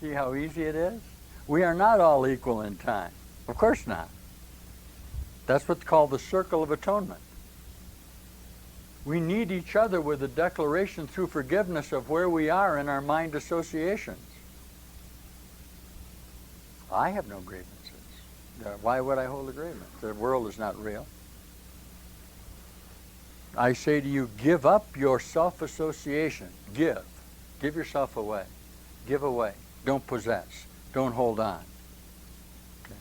See how easy it is? We are not all equal in time. Of course not. That's what's called the circle of atonement. We need each other with a declaration through forgiveness of where we are in our mind associations. I have no grievances. Why would I hold a grievance? The world is not real. I say to you, give up your self-association. Give. Give yourself away. Give away. Don't possess. Don't hold on. Okay.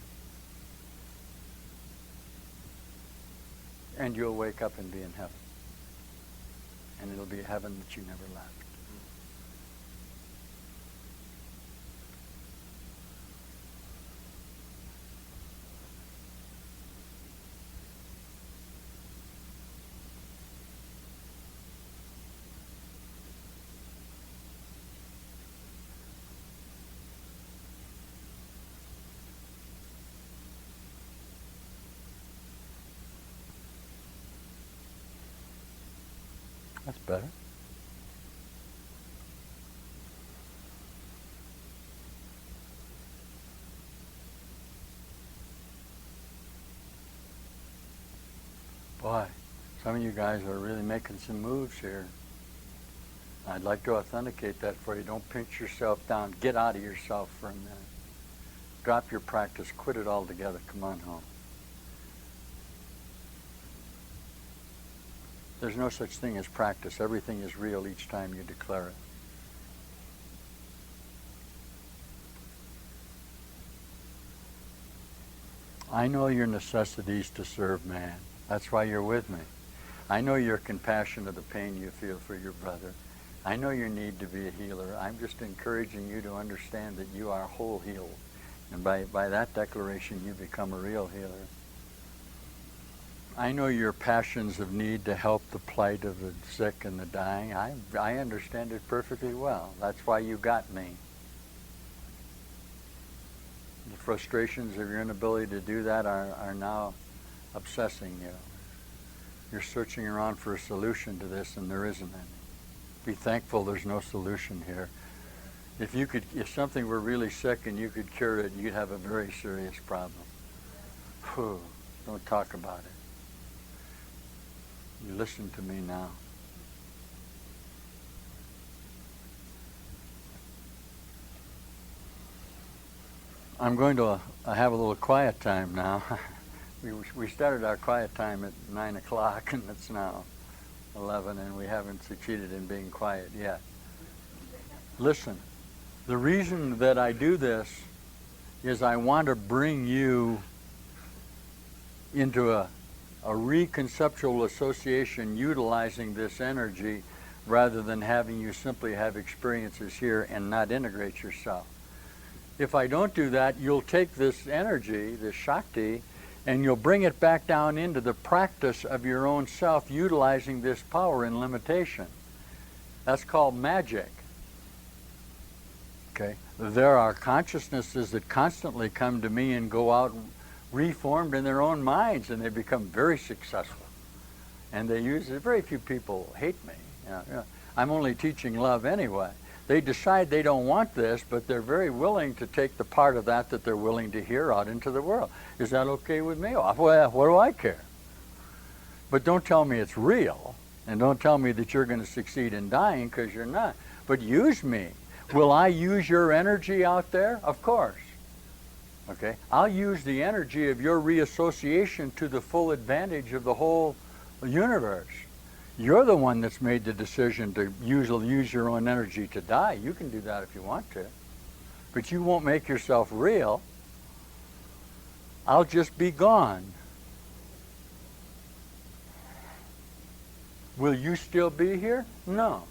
And you'll wake up and be in heaven. And it'll be a heaven that you never left. That's better. Boy, some of you guys are really making some moves here. I'd like to authenticate that for you. Don't pinch yourself down. Get out of yourself for a minute. Drop your practice. Quit it altogether. Come on home. There's no such thing as practice. Everything is real each time you declare it. I know your necessities to serve man. That's why you're with me. I know your compassion of the pain you feel for your brother. I know your need to be a healer. I'm just encouraging you to understand that you are whole healed. And by that declaration, you become a real healer. I know your passions of need to help the plight of the sick and the dying. I understand it perfectly well. That's why you got me. The frustrations of your inability to do that are now obsessing you. You're searching around for a solution to this, and there isn't any. Be thankful there's no solution here. If something were really sick and you could cure it, you'd have a very serious problem. Whew, don't talk about it. You listen to me now. I'm going to have a little quiet time now. We started our quiet time at 9 o'clock, and it's now 11, and we haven't succeeded in being quiet yet. Listen, the reason that I do this is I want to bring you into a reconceptual association utilizing this energy rather than having you simply have experiences here and not integrate yourself. If I don't do that, you'll take this energy, this Shakti, and you'll bring it back down into the practice of your own self utilizing this power in limitation. That's called magic. Okay? There are consciousnesses that constantly come to me and go out reformed in their own minds, and they become very successful. And they use it. Very few people hate me. I'm only teaching love anyway. They decide they don't want this, but they're very willing to take the part of that they're willing to hear out into the world. Is that okay with me? Well, what do I care? But don't tell me it's real, and don't tell me that you're going to succeed in dying, because you're not. But use me. Will I use your energy out there? Of course. Okay? I'll use the energy of your reassociation to the full advantage of the whole universe. You're the one that's made the decision to use your own energy to die. You can do that if you want to. But you won't make yourself real. I'll just be gone. Will you still be here? No.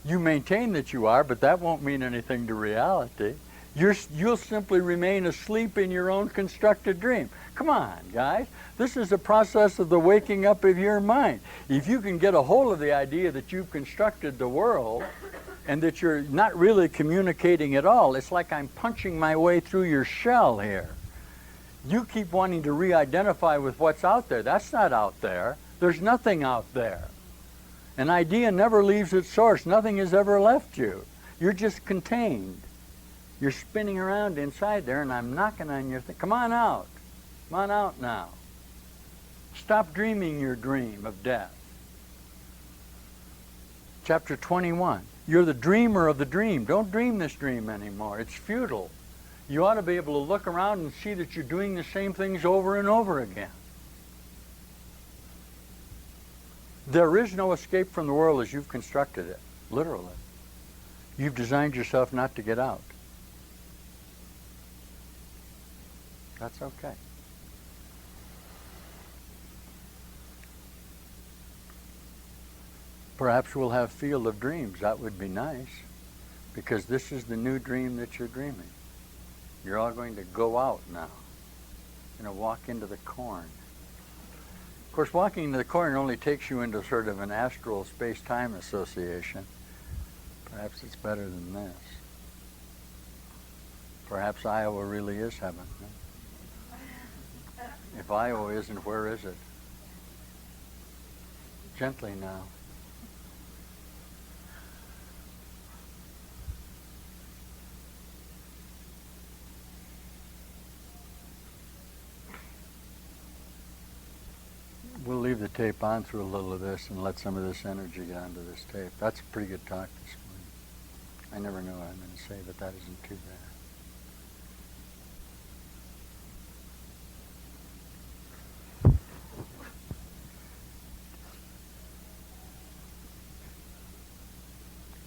You maintain that you are, but that won't mean anything to reality. You'll simply remain asleep in your own constructed dream. Come on, guys. This is a process of the waking up of your mind. If you can get a hold of the idea that you've constructed the world and that you're not really communicating at all, it's like I'm punching my way through your shell here. You keep wanting to re-identify with what's out there. That's not out there. There's nothing out there. An idea never leaves its source. Nothing has ever left you. You're just contained. You're spinning around inside there, and I'm knocking on your thing. Come on out. Come on out now. Stop dreaming your dream of death. Chapter 21. You're the dreamer of the dream. Don't dream this dream anymore. It's futile. You ought to be able to look around and see that you're doing the same things over and over again. There is no escape from the world as you've constructed it, literally. You've designed yourself not to get out. That's okay. Perhaps we'll have field of dreams. That would be nice, because this is the new dream that you're dreaming. You're all going to go out now. You're going to walk into the corn. Of course, walking into the corn only takes you into sort of an astral space-time association. Perhaps it's better than this. Perhaps Iowa really is heaven. If Iowa isn't, where is it? Gently now. We'll leave the tape on through a little of this and let some of this energy get onto this tape. That's a pretty good talk this morning. I never know what I'm going to say, but that isn't too bad.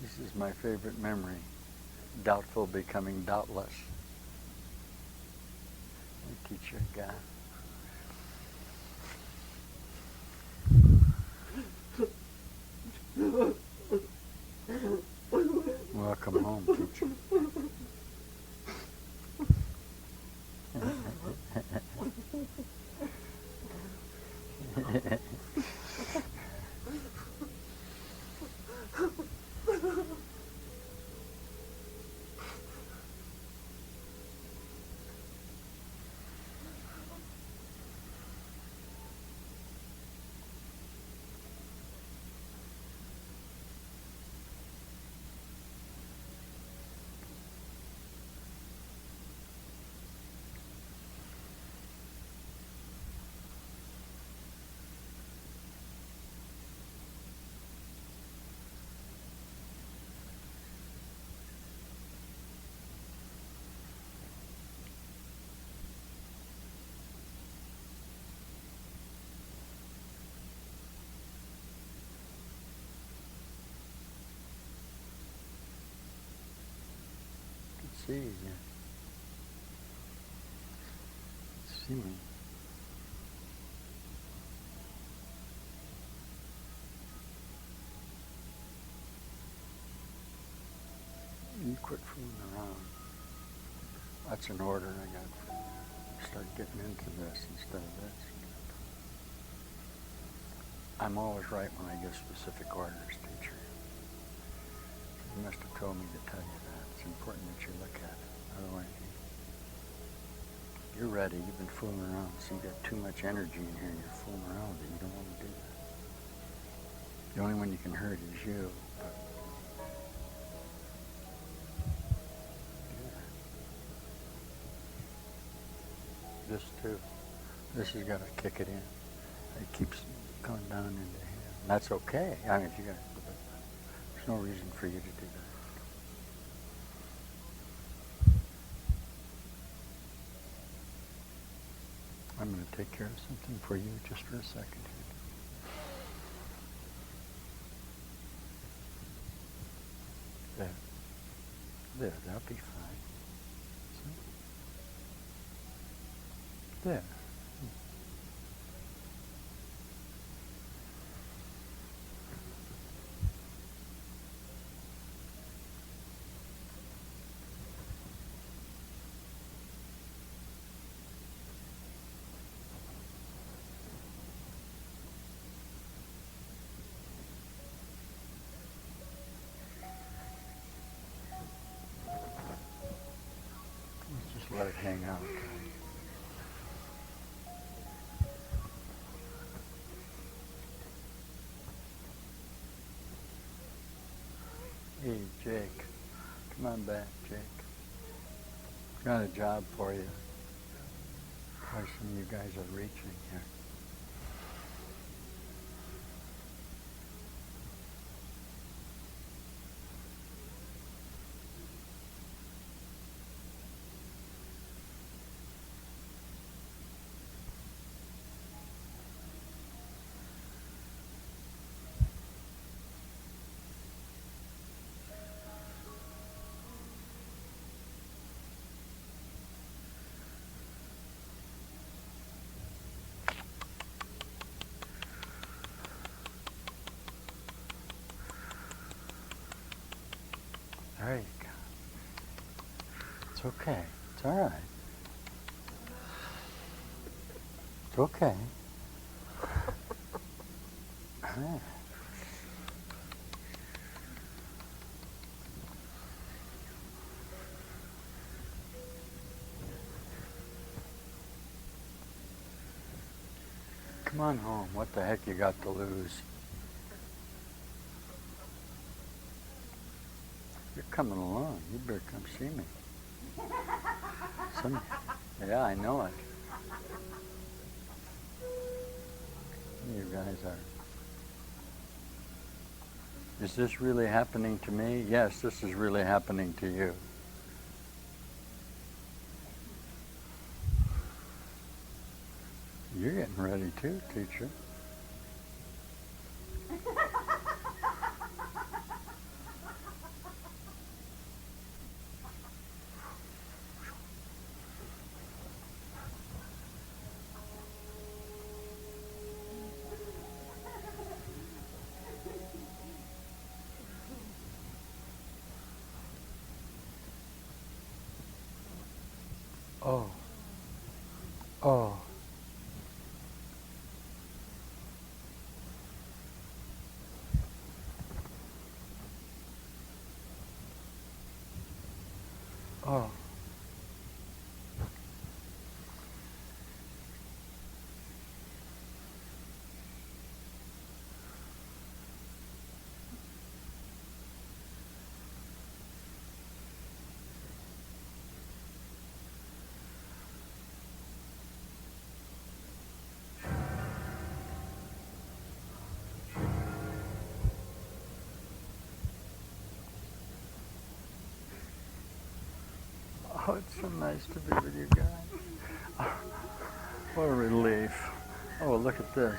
This is my favorite memory. Doubtful becoming doubtless. I teach you a guy. Welcome home, teacher. See you. See me. You quit fooling around. That's an order I got for you. Start getting into this instead of this. I'm always right when I give specific orders, teacher. You must have told me to tell you that. It's important that you look at it. Otherwise, you're ready. You've been fooling around. So you got too much energy in here and you're fooling around with it. You don't want to do that. The only one you can hurt is you. But this too. This has got to kick it in. It keeps going down into here. And that's okay. I mean, if you got, there's no reason for you to do that. I'm going to take care of something for you just for a second here. There, that'll be fine. See? There. Let it hang out. Hey, Jake. Come on back, Jake. Got a job for you. Why some of you guys are reaching here. There you go. It's okay. It's all right. It's okay. Ah. Come on home. What the heck you got to lose? You're coming along. You better come see me. Yeah, I know it. You guys are. Is this really happening to me? Yes, this is really happening to you. You're getting ready too, teacher. Oh. Oh. Oh. Oh, it's so nice to be with you guys. Oh, what a relief. Oh, look at this.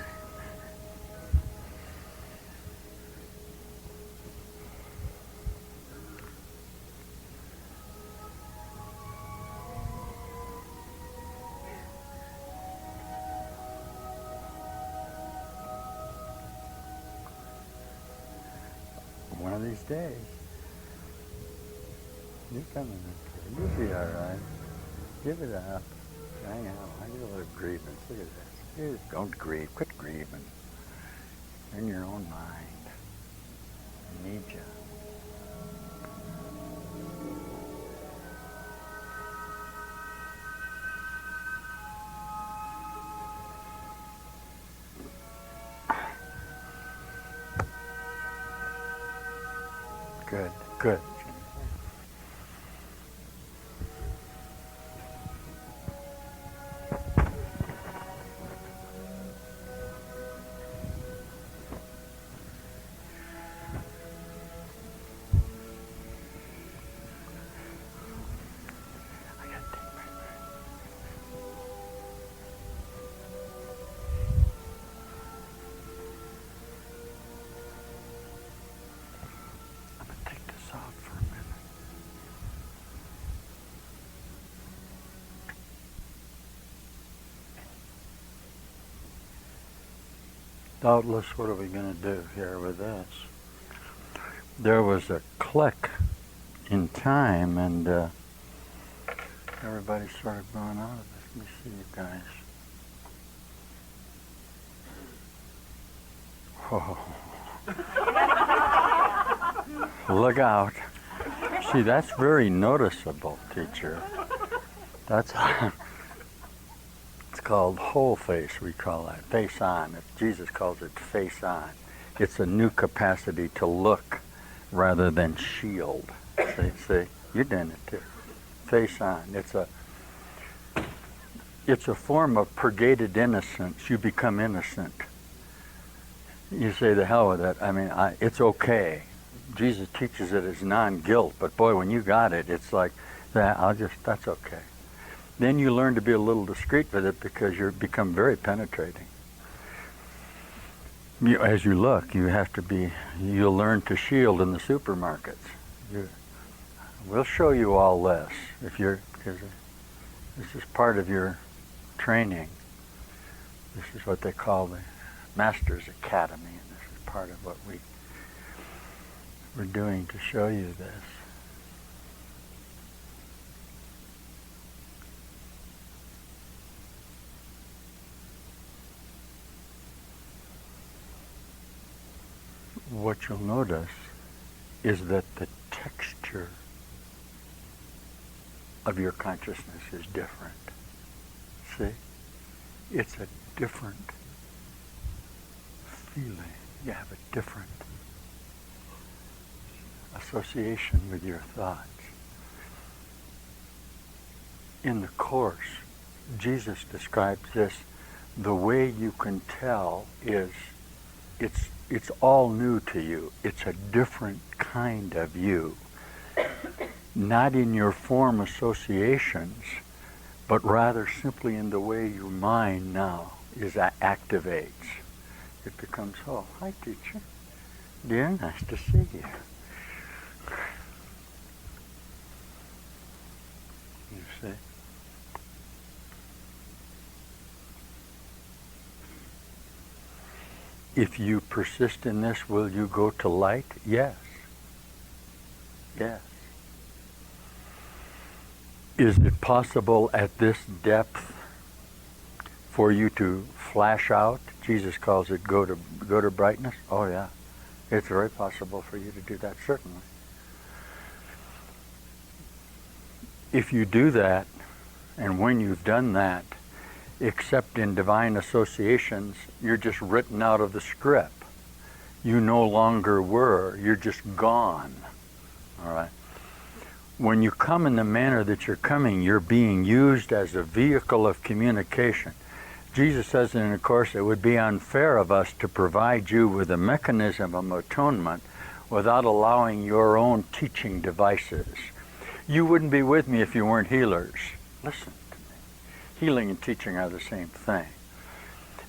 One of these days, you're coming up here. You'll be all right. Give it up. Hang on. I get a little grievance. Look at this. You don't grieve. Quit grieving. You're in your own mind. I need you. Good. Good. Doubtless, what are we going to do here with this? There was a click in time, and everybody started going out of it. Let me see you guys. Oh. Look out. See, that's very noticeable, teacher. That's it's called whole face, we call that. Face on. If Jesus calls it face on. It's a new capacity to look rather than shield. See, you're doing it too. face on. It's a form of purgated innocence. You become innocent. You say, the hell with it. I mean, it's okay. Jesus teaches it as non-guilt, but boy, when you got it, it's like, that's okay. Then you learn to be a little discreet with it because you become very penetrating. As you look, you'll learn to shield in the supermarkets. We'll show you all this because this is part of your training. This is what they call the Master's Academy, and this is part of what we're doing to show you this. What you'll notice is that the texture of your consciousness is different. See? It's a different feeling. You have a different association with your thoughts. In the Course, Jesus describes this. The way you can tell is it's all new to you. It's a different kind of you. Not in your form associations, but rather simply in the way your mind now activates. It becomes, oh, hi teacher. Dear, nice to see you. You see? If you persist in this, will you go to light? Yes. Yes. Is it possible at this depth for you to flash out? Jesus calls it go to brightness. Oh yeah. It's very possible for you to do that, certainly. If you do that, and when you've done that, except in divine associations, you're just written out of the script. You no longer were, you're just gone. All right? When you come in the manner that you're coming, you're being used as a vehicle of communication. Jesus says in the Course, it would be unfair of us to provide you with a mechanism of atonement without allowing your own teaching devices. You wouldn't be with me if you weren't healers. Listen. Healing and teaching are the same thing.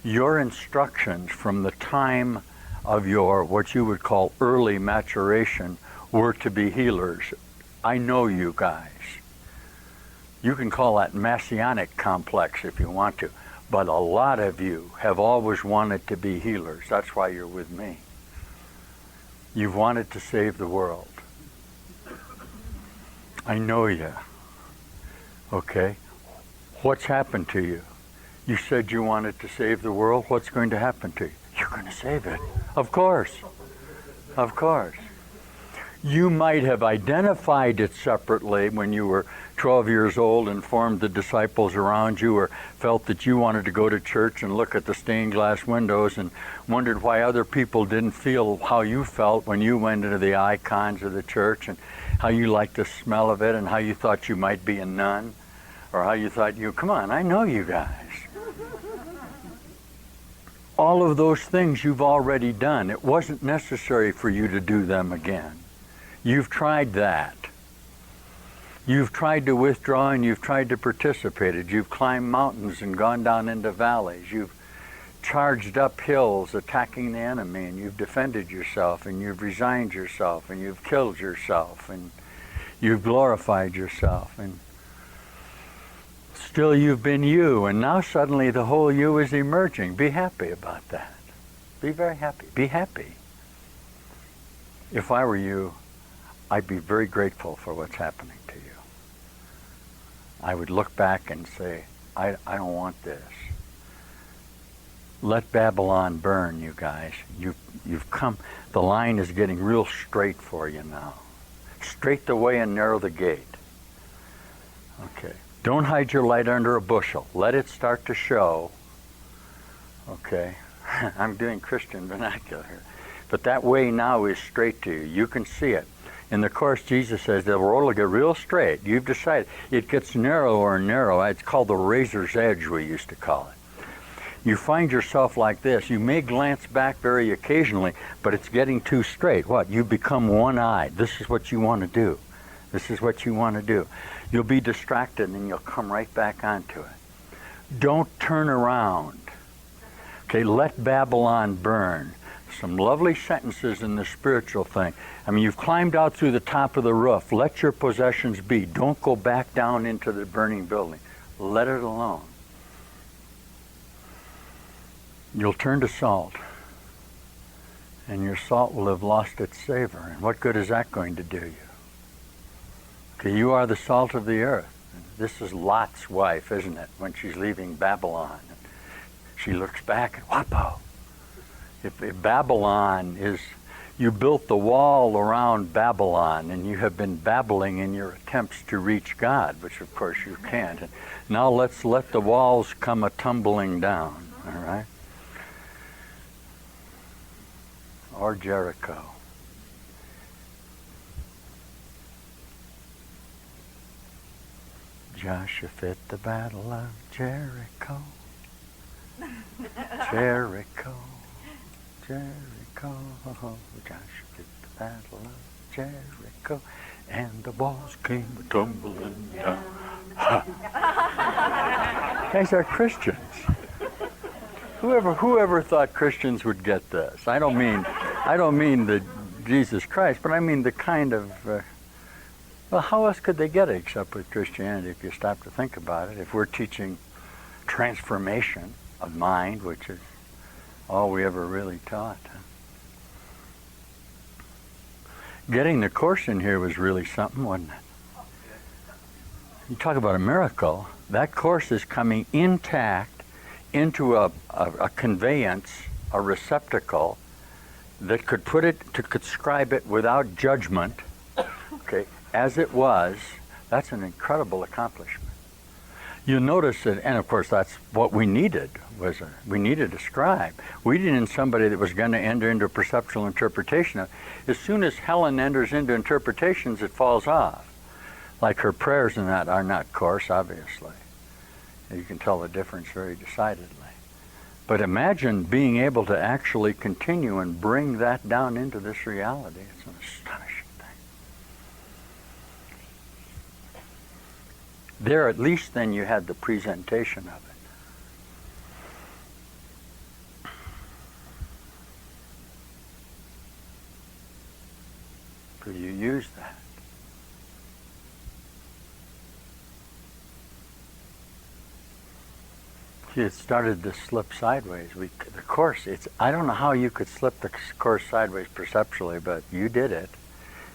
Your instructions from the time of your, what you would call early maturation, were to be healers. I know you guys. You can call that messianic complex if you want to, but a lot of you have always wanted to be healers. That's why you're with me. You've wanted to save the world. I know you. Okay? What's happened to you? You said you wanted to save the world. What's going to happen to you? You're going to save it. Of course. Of course. You might have identified it separately when you were 12 years old and formed the disciples around you, or felt that you wanted to go to church and look at the stained glass windows and wondered why other people didn't feel how you felt when you went into the icons of the church, and how you liked the smell of it, and how you thought you might be a nun. Or how you thought come on, I know you guys. All of those things you've already done. It wasn't necessary for you to do them again. You've tried that. You've tried to withdraw and you've tried to participate. You've climbed mountains and gone down into valleys. You've charged up hills attacking the enemy, and you've defended yourself, and you've resigned yourself, and you've killed yourself, and you've glorified yourself, and still you've been you, and now suddenly the whole you is emerging. Be happy about that. Be very happy. Be happy. If I were you, I'd be very grateful for what's happening to you. I would look back and say, I don't want this. Let Babylon burn, you guys. You've come, the line is getting real straight for you now. Straight the way and narrow the gate. Okay. Don't hide your light under a bushel. Let it start to show. Okay. I'm doing Christian vernacular here. But that way now is straight to you. You can see it. In the Course, Jesus says the road will get real straight. You've decided. It gets narrower and narrower. It's called the razor's edge, we used to call it. You find yourself like this. You may glance back very occasionally, but it's getting too straight. What? You become one-eyed. This is what you want to do. This is what you want to do. You'll be distracted and you'll come right back onto it. Don't turn around. Okay, let Babylon burn. Some lovely sentences in the spiritual thing. I mean, you've climbed out through the top of the roof. Let your possessions be. Don't go back down into the burning building. Let it alone. You'll turn to salt, and your salt will have lost its savor. And what good is that going to do you? Okay, you are the salt of the earth. This is Lot's wife, isn't it, when she's leaving Babylon. She looks back and, whoppo. If Babylon is, you built the wall around Babylon, and you have been babbling in your attempts to reach God, which of course you can't. And now let's let the walls come a-tumbling down, all right? Or Jericho. Joshua fit the battle of Jericho. Jericho, Jericho. Joshua fit the battle of Jericho, and the walls came tumbling down. Guys are Christians. Whoever thought Christians would get this? I don't mean the Jesus Christ, but I mean the kind of. Well, how else could they get it except with Christianity? If you stop to think about it, if we're teaching transformation of mind, which is all we ever really taught. Getting the Course in here was really something, wasn't it? You talk about a miracle. That Course is coming intact into a conveyance, a receptacle that could could scribe it without judgment, okay, as it was. That's an incredible accomplishment. You notice that, and of course that's what we needed, we needed a scribe. We needed somebody that was going to enter into perceptual interpretation. As soon as Helen enters into interpretations, it falls off. Like her prayers and that are not Course, obviously. You can tell the difference very decidedly. But imagine being able to actually continue and bring that down into this reality. It's an astonishing thing. There, at least then you had the presentation of it. So you use that. It started to slip sideways. The Course, I don't know how you could slip the Course sideways perceptually, but you did it.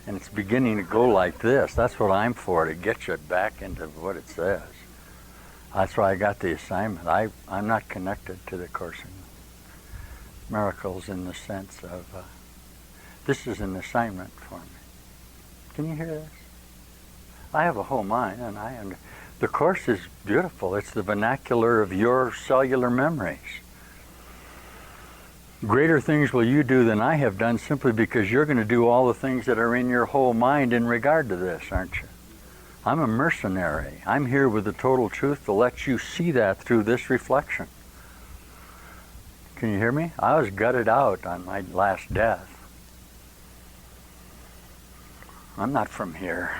And it's beginning to go like this. That's what I'm for, to get you back into what it says. That's why I got the assignment. I'm not connected to the Course in Miracles in the sense of, this is an assignment for me. Can you hear this? I have a whole mind, and the Course is beautiful. It's the vernacular of your cellular memories. Greater things will you do than I have done, simply because you're going to do all the things that are in your whole mind in regard to this, aren't you? I'm a mercenary. I'm here with the total truth to let you see that through this reflection. Can you hear me? I was gutted out on my last death. I'm not from here.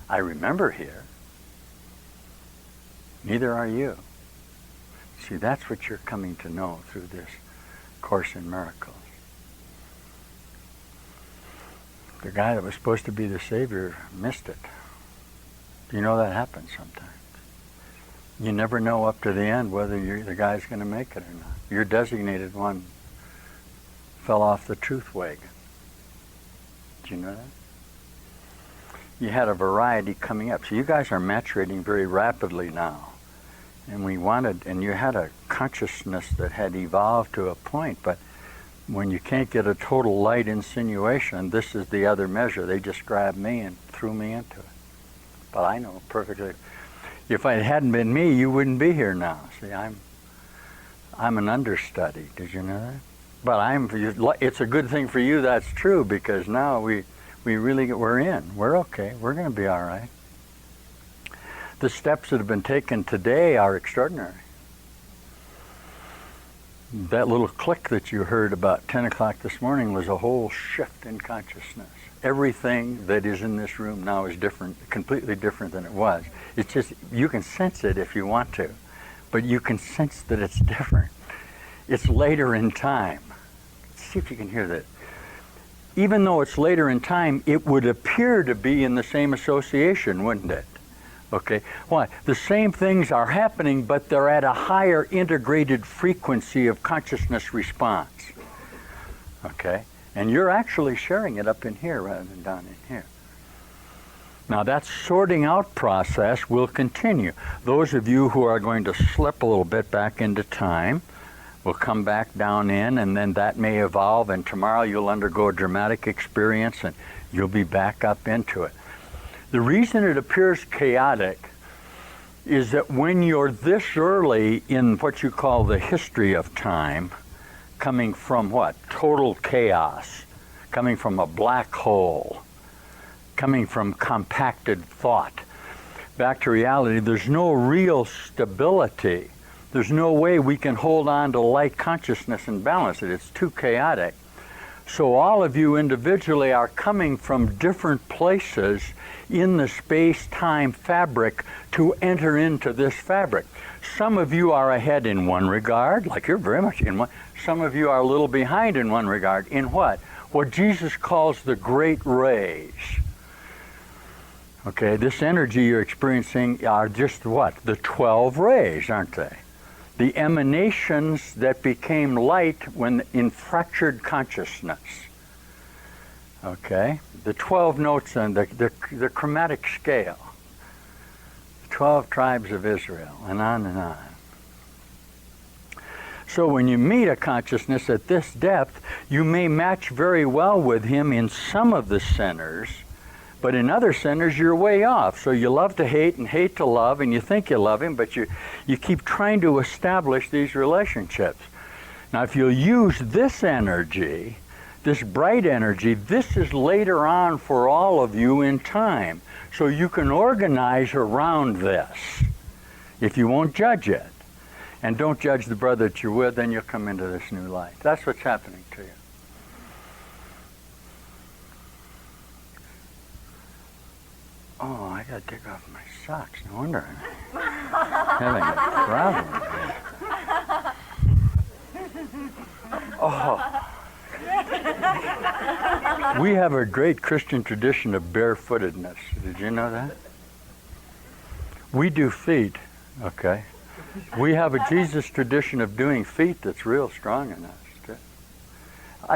I remember here. Neither are you. See, that's what you're coming to know through this Course in Miracles. The guy that was supposed to be the Savior missed it. You know that happens sometimes. You never know up to the end whether the guy's going to make it or not. Your designated one fell off the truth wagon. Did you know that? You had a variety coming up. So you guys are maturating very rapidly now. And you had a consciousness that had evolved to a point, but when you can't get a total light insinuation, this is the other measure. They just grabbed me and threw me into it. But I know perfectly. If it hadn't been me, you wouldn't be here now. See, I'm an understudy. Did you know that? But it's a good thing for you that's true, because now we we're in. We're okay. We're going to be all right. The steps that have been taken today are extraordinary. That little click that you heard about 10 o'clock this morning was a whole shift in consciousness. Everything that is in this room now is different, completely different than it was. It's just, you can sense it if you want to, but you can sense that it's different. It's later in time. Let's see if you can hear that. Even though it's later in time, it would appear to be in the same association, wouldn't it? Okay, why? The same things are happening, but they're at a higher integrated frequency of consciousness response. Okay, and you're actually sharing it up in here rather than down in here. Now that sorting out process will continue. Those of you who are going to slip a little bit back into time will come back down in, and then that may evolve, and tomorrow you'll undergo a dramatic experience and you'll be back up into it. The reason it appears chaotic is that when you're this early in what you call the history of time, coming from what? Total chaos, coming from a black hole, coming from compacted thought, back to reality, there's no real stability. There's no way we can hold on to light consciousness and balance it. It's too chaotic. So all of you individually are coming from different places in the space-time fabric to enter into this fabric. Some of you are ahead in one regard, like you're very much in one. Some of you are a little behind in one regard. In what? What Jesus calls the great rays. Okay, this energy you're experiencing are just what? The 12 rays, aren't they? The emanations that became light when in fractured consciousness. Okay, the 12 notes on the chromatic scale, the 12 tribes of Israel, and on and on. So when you meet a consciousness at this depth, you may match very well with him in some of the centers, but in other centers you're way off. So you love to hate and hate to love, and you think you love him, but you keep trying to establish these relationships. Now if you'll use this energy, this bright energy, this is later on for all of you in time. So you can organize around this if you won't judge it. And don't judge the brother that you're with, then you'll come into this new light. That's what's happening to you. Oh, I gotta take off my socks. No wonder I'm having a problem. Oh. We have a great Christian tradition of barefootedness. Did you know that? We do feet, okay? We have a Jesus tradition of doing feet that's real strong in us, too.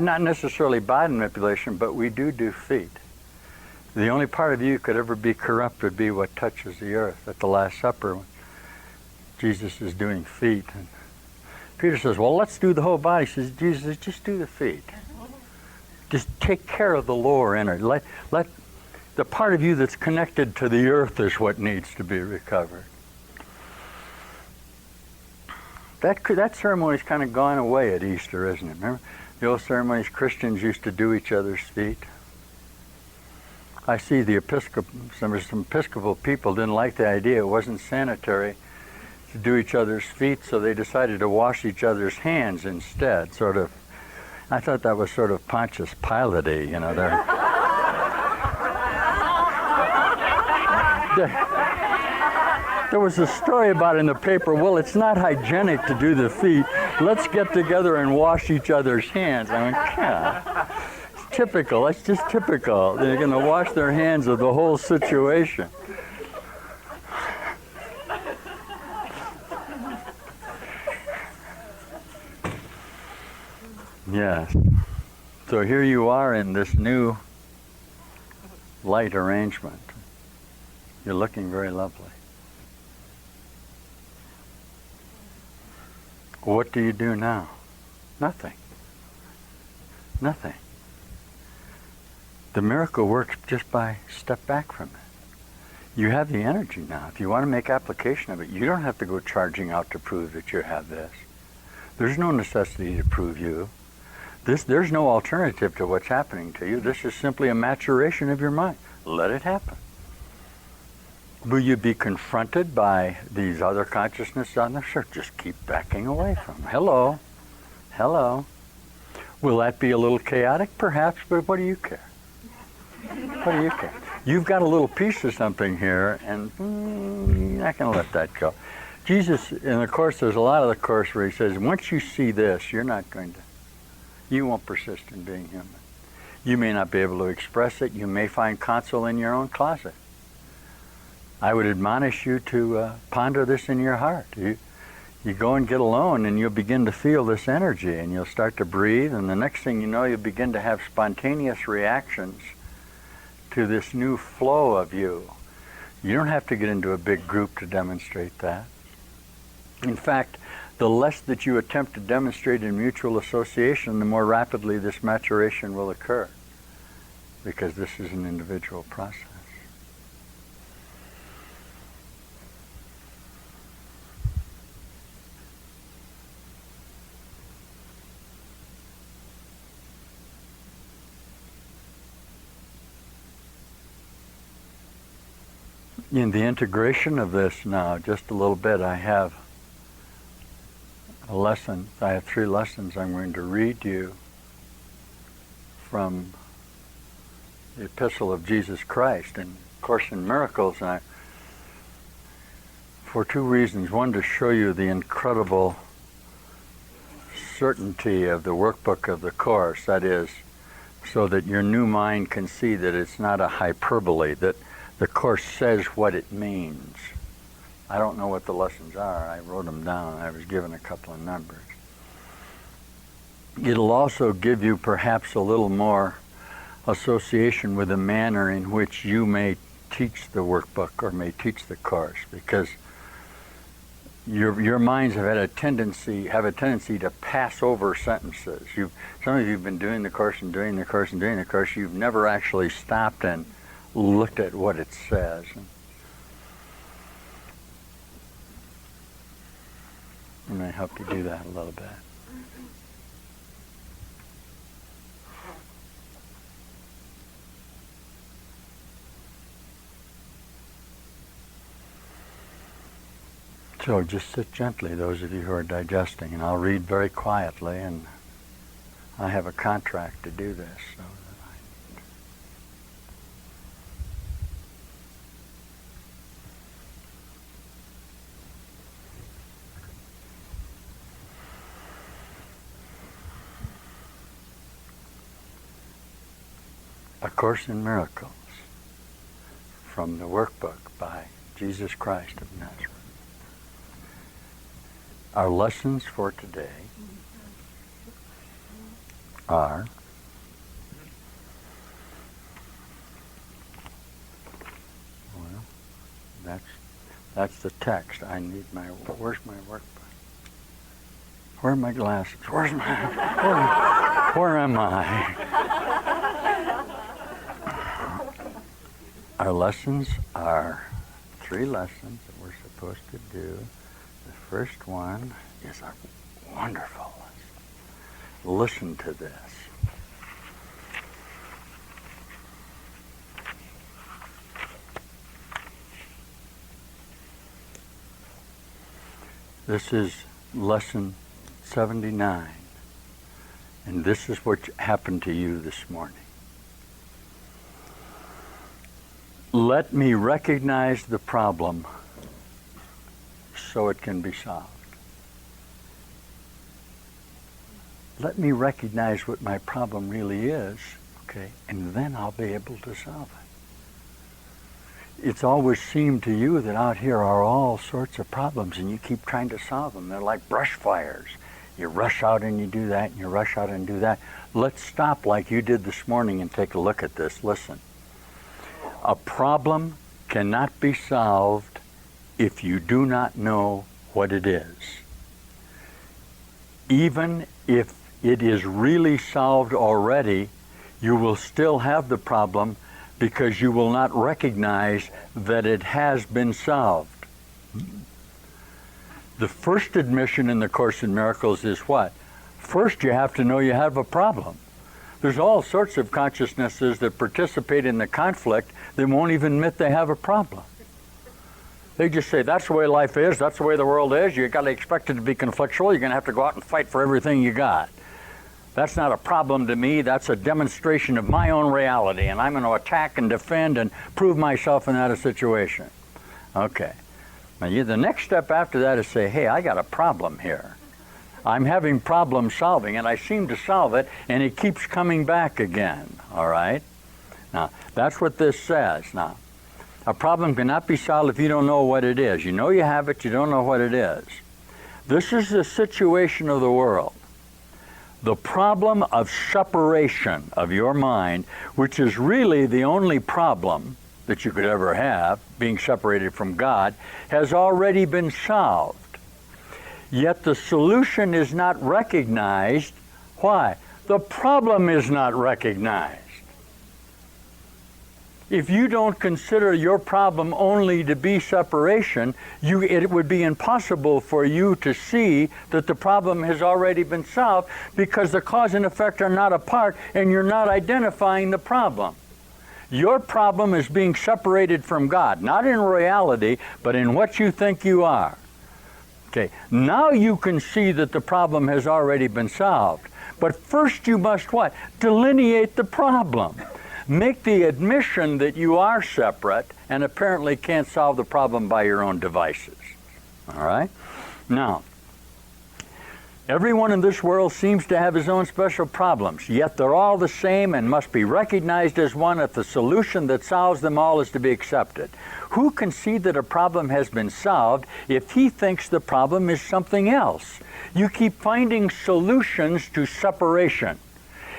Not necessarily body manipulation, but we do feet. The only part of you could ever be corrupt would be what touches the earth. At the Last Supper, when Jesus is doing feet. And Peter says, well, let's do the whole body. He says, Jesus, just do the feet. Just take care of the lower energy. Let the part of you that's connected to the earth is what needs to be recovered. That ceremony's kind of gone away at Easter, isn't it? Remember the old ceremonies Christians used to do each other's feet? I see some Episcopal people didn't like the idea. It wasn't sanitary to do each other's feet, so they decided to wash each other's hands instead, sort of. I thought that was sort of Pontius Pilate-y, you know. There was a story about in the paper, well, it's not hygienic to do the feet. Let's get together and wash each other's hands. I went, yeah. It's typical. That's just typical. They're going to wash their hands of the whole situation. Yes. So here you are in this new light arrangement. You're looking very lovely. What do you do now? Nothing. Nothing. The miracle works just by step back from it. You have the energy now. If you want to make application of it, you don't have to go charging out to prove that you have this. There's no necessity to prove you. There's no alternative to what's happening to you. This is simply a maturation of your mind. Let it happen. Will you be confronted by these other consciousnesses on the surface? Just keep backing away from them. Hello. Hello. Will that be a little chaotic? Perhaps, but what do you care? What do you care? You've got a little piece of something here, and you're not going to let that go. Jesus, in the Course, there's a lot of the Course where he says, once you see this, you won't persist in being human. You may not be able to express it. You may find counsel in your own closet. I would admonish you to ponder this in your heart. You go and get alone, and you'll begin to feel this energy, and you'll start to breathe, and the next thing you know, you'll begin to have spontaneous reactions to this new flow of you. You don't have to get into a big group to demonstrate that. In fact, the less that you attempt to demonstrate in mutual association, the more rapidly this maturation will occur, because this is an individual process. In the integration of this now, just a little bit, I have a lesson. I have 3 lessons I'm going to read you from the Epistle of Jesus Christ and Course in Miracles. And for 2 reasons. One, to show you the incredible certainty of the workbook of the Course. That is, so that your new mind can see that it's not a hyperbole, that the Course says what it means. I don't know what the lessons are. I wrote them down. I was given a couple of numbers. It'll also give you perhaps a little more association with the manner in which you may teach the workbook or may teach the Course, because your minds have a tendency to pass over sentences. Some of you have been doing the Course and doing the Course and doing the Course. You've never actually stopped and looked at what it says. And I hope to do that a little bit. So just sit gently, those of you who are digesting, and I'll read very quietly, and I have a contract to do this. So A Course in Miracles from the workbook by Jesus Christ of Nazareth. Our lessons for today are that's the text. I need where's my workbook? Where are my glasses? Where am I? Our lessons are 3 lessons that we're supposed to do. The first one is a wonderful lesson. Listen to this. This is lesson 79, and this is what happened to you this morning. Let me recognize the problem so it can be solved. Let me recognize what my problem really is, okay, and then I'll be able to solve it. It's always seemed to you that out here are all sorts of problems, and you keep trying to solve them. They're like brush fires. You rush out and you do that, and you rush out and do that. Let's stop like you did this morning and take a look at this. Listen. A problem cannot be solved if you do not know what it is. Even if it is really solved already, you will still have the problem because you will not recognize that it has been solved. The first admission in the Course in Miracles is what? First, you have to know you have a problem. There's all sorts of consciousnesses that participate in the conflict that won't even admit they have a problem. They just say, that's the way life is, that's the way the world is, you got to expect it to be conflictual, you're going to have to go out and fight for everything you got. That's not a problem to me, that's a demonstration of my own reality, and I'm going to attack and defend and prove myself in that situation. Okay. Now the next step after that is say, hey, I got a problem here. I'm having problem solving, and I seem to solve it, and it keeps coming back again, all right? Now, that's what this says. Now, a problem cannot be solved if you don't know what it is. You know you have it, you don't know what it is. This is the situation of the world. The problem of separation of your mind, which is really the only problem that you could ever have, being separated from God, has already been solved. Yet the solution is not recognized. Why? The problem is not recognized. If you don't consider your problem only to be separation, it would be impossible for you to see that the problem has already been solved, because the cause and effect are not apart and you're not identifying the problem. Your problem is being separated from God, not in reality, but in what you think you are. Okay, now you can see that the problem has already been solved. But first you must what? Delineate the problem. Make the admission that you are separate and apparently can't solve the problem by your own devices. All right? Now, everyone in this world seems to have his own special problems, yet they're all the same and must be recognized as one if the solution that solves them all is to be accepted. Who can see that a problem has been solved if he thinks the problem is something else? You keep finding solutions to separation.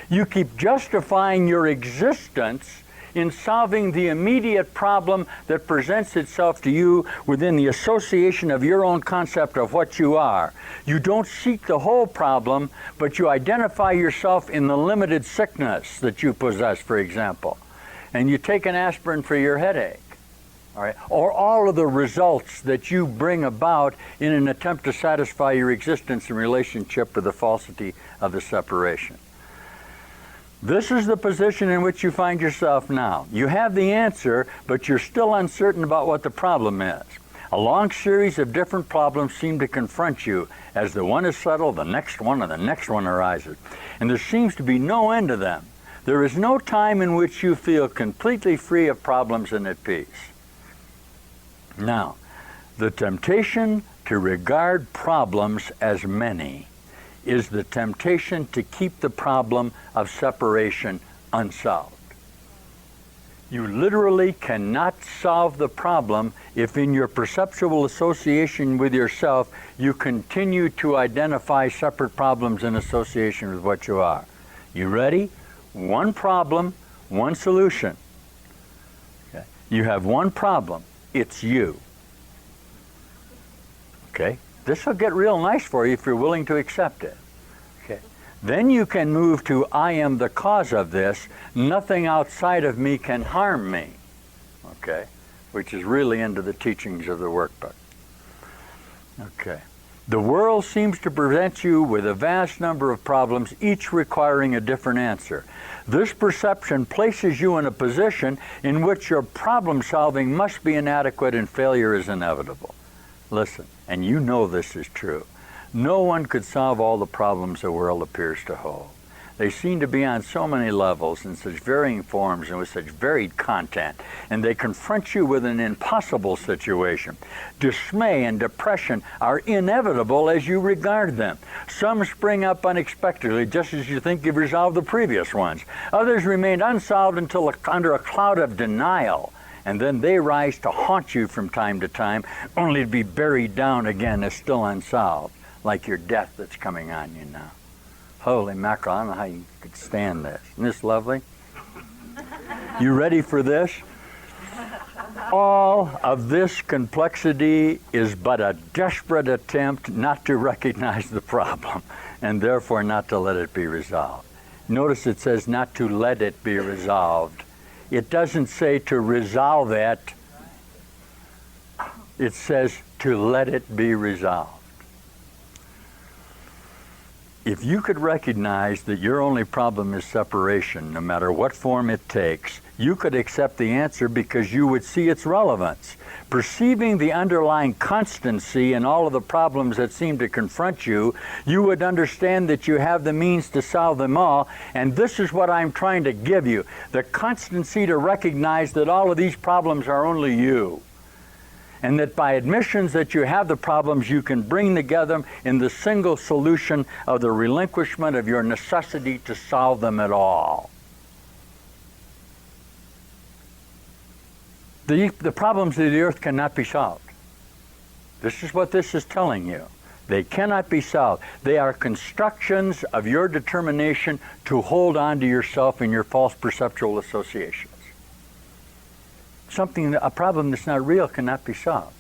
You keep justifying your existence in solving the immediate problem that presents itself to you within the association of your own concept of what you are. You don't seek the whole problem, but you identify yourself in the limited sickness that you possess, for example. And you take an aspirin for your headache, all right? Or all of the results that you bring about in an attempt to satisfy your existence in relationship with the falsity of the separation. This is the position in which you find yourself now. You have the answer, but you're still uncertain about what the problem is. A long series of different problems seem to confront you. As the one is settled, the next one and the next one arises. And there seems to be no end to them. There is no time in which you feel completely free of problems and at peace. Now, the temptation to regard problems as many is the temptation to keep the problem of separation unsolved. You literally cannot solve the problem if in your perceptual association with yourself you continue to identify separate problems in association with what you are. You ready? One problem, one solution. Okay. You have one problem. It's you. Okay? This will get real nice for you if you're willing to accept it. Okay. Then you can move to, I am the cause of this. Nothing outside of me can harm me. Okay? Which is really into the teachings of the workbook. Okay. The world seems to present you with a vast number of problems, each requiring a different answer. This perception places you in a position in which your problem solving must be inadequate and failure is inevitable. Listen, and you know this is true. No one could solve all the problems the world appears to hold. They seem to be on so many levels in such varying forms and with such varied content, and they confront you with an impossible situation. Dismay and depression are inevitable as you regard them. Some spring up unexpectedly just as you think you've resolved the previous ones. Others remain unsolved until under a cloud of denial, and then they rise to haunt you from time to time, only to be buried down again as still unsolved, like your death that's coming on you now. Holy mackerel, I don't know how you could stand this. Isn't this lovely? You ready for this? All of this complexity is but a desperate attempt not to recognize the problem, and therefore not to let it be resolved. Notice it says not to let it be resolved. It doesn't say to resolve it. It says to let it be resolved. If you could recognize that your only problem is separation, no matter what form it takes, you could accept the answer because you would see its relevance. Perceiving the underlying constancy in all of the problems that seem to confront you, you would understand that you have the means to solve them all, and this is what I'm trying to give you, the constancy to recognize that all of these problems are only you. And that by admissions that you have the problems, you can bring together in the single solution of the relinquishment of your necessity to solve them at all. The problems of the earth cannot be solved. This is what this is telling you. They cannot be solved. They are constructions of your determination to hold on to yourself in your false perceptual associations. A problem that's not real cannot be solved.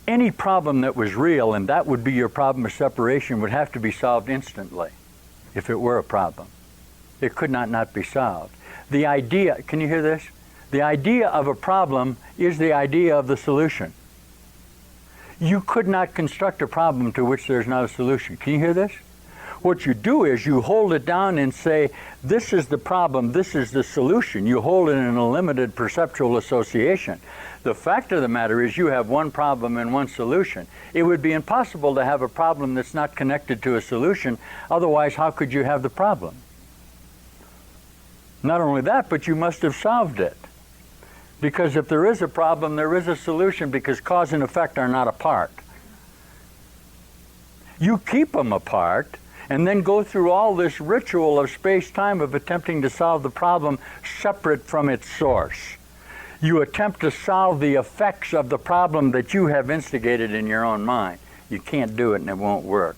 Any problem that was real, and that would be your problem of separation, would have to be solved instantly if it were a problem. It could not be solved. The idea, can you hear this? The idea of a problem is the idea of the solution. You could not construct a problem to which there's not a solution. Can you hear this? What you do is you hold it down and say, this is the problem, this is the solution. You hold it in a limited perceptual association. The fact of the matter is you have one problem and one solution. It would be impossible to have a problem that's not connected to a solution. Otherwise, how could you have the problem? Not only that, but you must have solved it. Because if there is a problem, there is a solution, because cause and effect are not apart. You keep them apart and then go through all this ritual of space-time of attempting to solve the problem separate from its source. You attempt to solve the effects of the problem that you have instigated in your own mind. You can't do it and it won't work.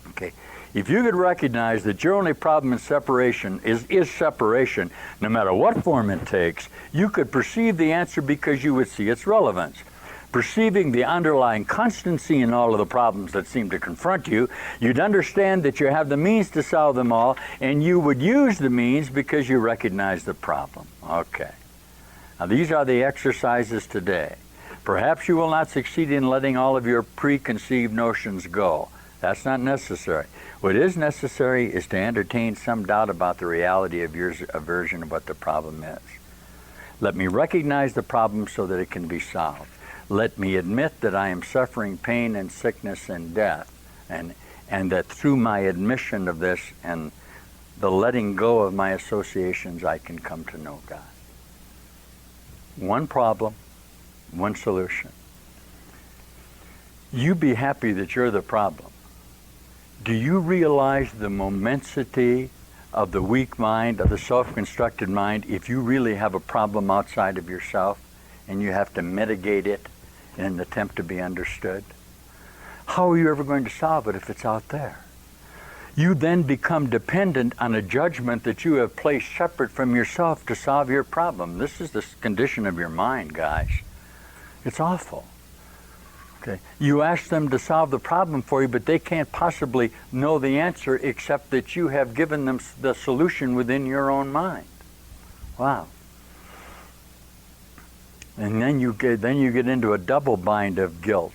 Okay. If you could recognize that your only problem in separation is separation, no matter what form it takes, you could perceive the answer because you would see its relevance. Perceiving the underlying constancy in all of the problems that seem to confront you, you'd understand that you have the means to solve them all, and you would use the means because you recognize the problem. Okay. Now these are the exercises today. Perhaps you will not succeed in letting all of your preconceived notions go. That's not necessary. What is necessary is to entertain some doubt about the reality of your aversion of what the problem is. Let me recognize the problem so that it can be solved. Let me admit that I am suffering pain and sickness and death, and that through my admission of this and the letting go of my associations, I can come to know God. One problem, one solution. You be happy that you're the problem. Do you realize the momencity of the weak mind, of the self-constructed mind, if you really have a problem outside of yourself and you have to mitigate it in an attempt to be understood? How are you ever going to solve it if it's out there? You then become dependent on a judgment that you have placed separate from yourself to solve your problem. This is the condition of your mind, guys. It's awful. Okay. You ask them to solve the problem for you, but they can't possibly know the answer except that you have given them the solution within your own mind. Wow. And then you get into a double bind of guilt,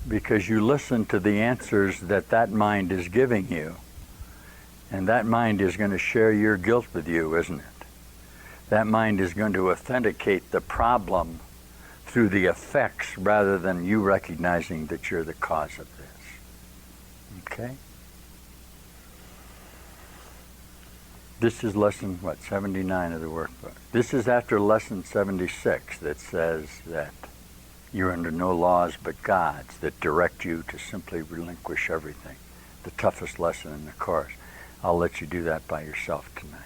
because you listen to the answers that mind is giving you. And that mind is going to share your guilt with you, isn't it? That mind is going to authenticate the problem through the effects rather than you recognizing that you're the cause of this. Okay? This is lesson, 79 of the workbook. This is after lesson 76 that says that you're under no laws but God's that direct you to simply relinquish everything. The toughest lesson in the course. I'll let you do that by yourself tonight.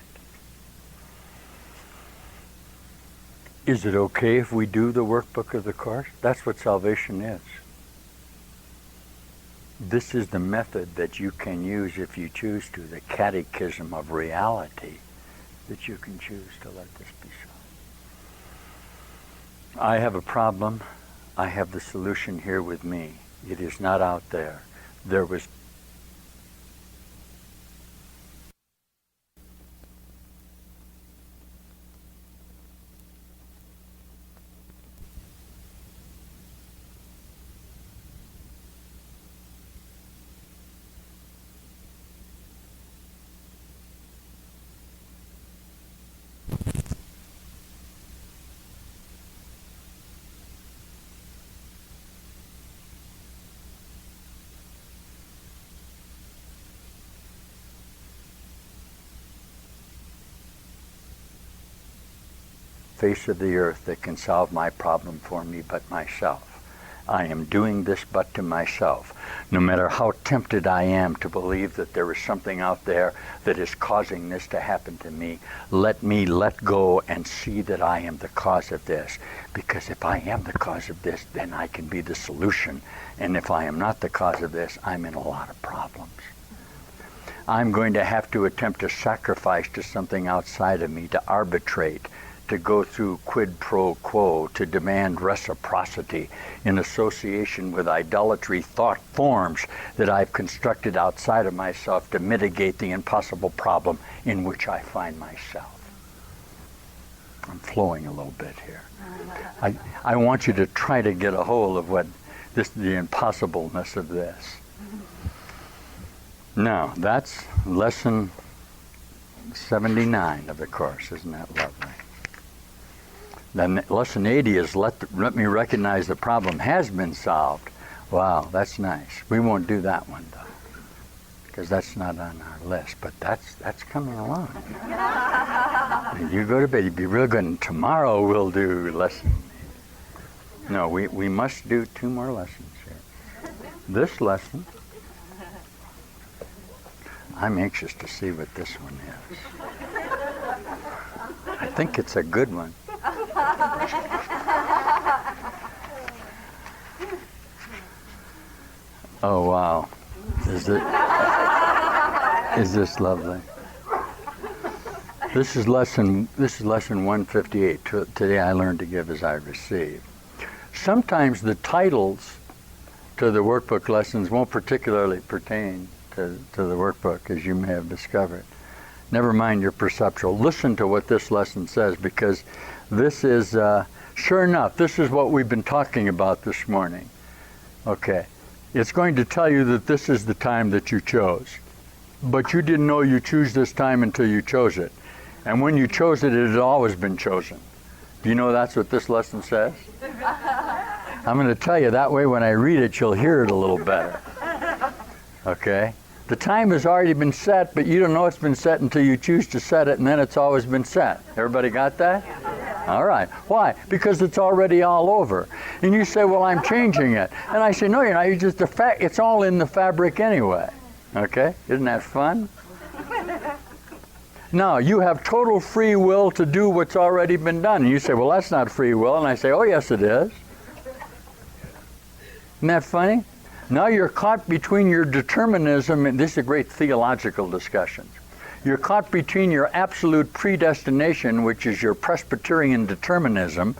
Is it okay if we do the workbook of the course? That's what salvation is. This is the method that you can use if you choose to, the catechism of reality that you can choose to let this be solved. I have a problem. I have the solution here with me. It is not out there. There was face of the earth that can solve my problem for me but myself. I am doing this but to myself. No matter how tempted I am to believe that there is something out there that is causing this to happen to me, let me let go and see that I am the cause of this. Because if I am the cause of this, then I can be the solution. And if I am not the cause of this, I'm in a lot of problems. I'm going to have to attempt to sacrifice to something outside of me, to arbitrate, to go through quid pro quo, to demand reciprocity in association with idolatry thought forms that I've constructed outside of myself to mitigate the impossible problem in which I find myself. I'm flowing a little bit here. I want you to try to get a hold of the impossibleness of this. Now, that's lesson 79 of the course. Isn't that lovely? Then lesson 80 is let me recognize the problem has been solved. Wow, that's nice. We won't do that one though, because that's not on our list. But that's coming along. You go to bed. You'd be real good. And tomorrow we'll do lesson. No, we must do 2 more lessons here. This lesson. I'm anxious to see what this one is. I think it's a good one. Oh wow. Is this lovely? This is lesson 158. Today I learned to give as I receive. Sometimes the titles to the workbook lessons won't particularly pertain to the workbook, as you may have discovered. Never mind your perceptual. Listen to what this lesson says, because this is, sure enough, this is what we've been talking about this morning. Okay. It's going to tell you that this is the time that you chose. But you didn't know you choose this time until you chose it. And when you chose it, it had always been chosen. Do you know that's what this lesson says? I'm going to tell you that way when I read it, you'll hear it a little better. Okay? The time has already been set, but you don't know it's been set until you choose to set it, and then it's always been set. Everybody got that? All right. Why? Because it's already all over. And you say, well, I'm changing it. And I say, no, you're not. You're just it's all in the fabric anyway. Okay? Isn't that fun? Now, you have total free will to do what's already been done. And you say, well, that's not free will. And I say, oh, yes, it is. Isn't that funny? Now you're caught between your determinism, and this is a great theological discussion. You're caught between your absolute predestination, which is your Presbyterian determinism,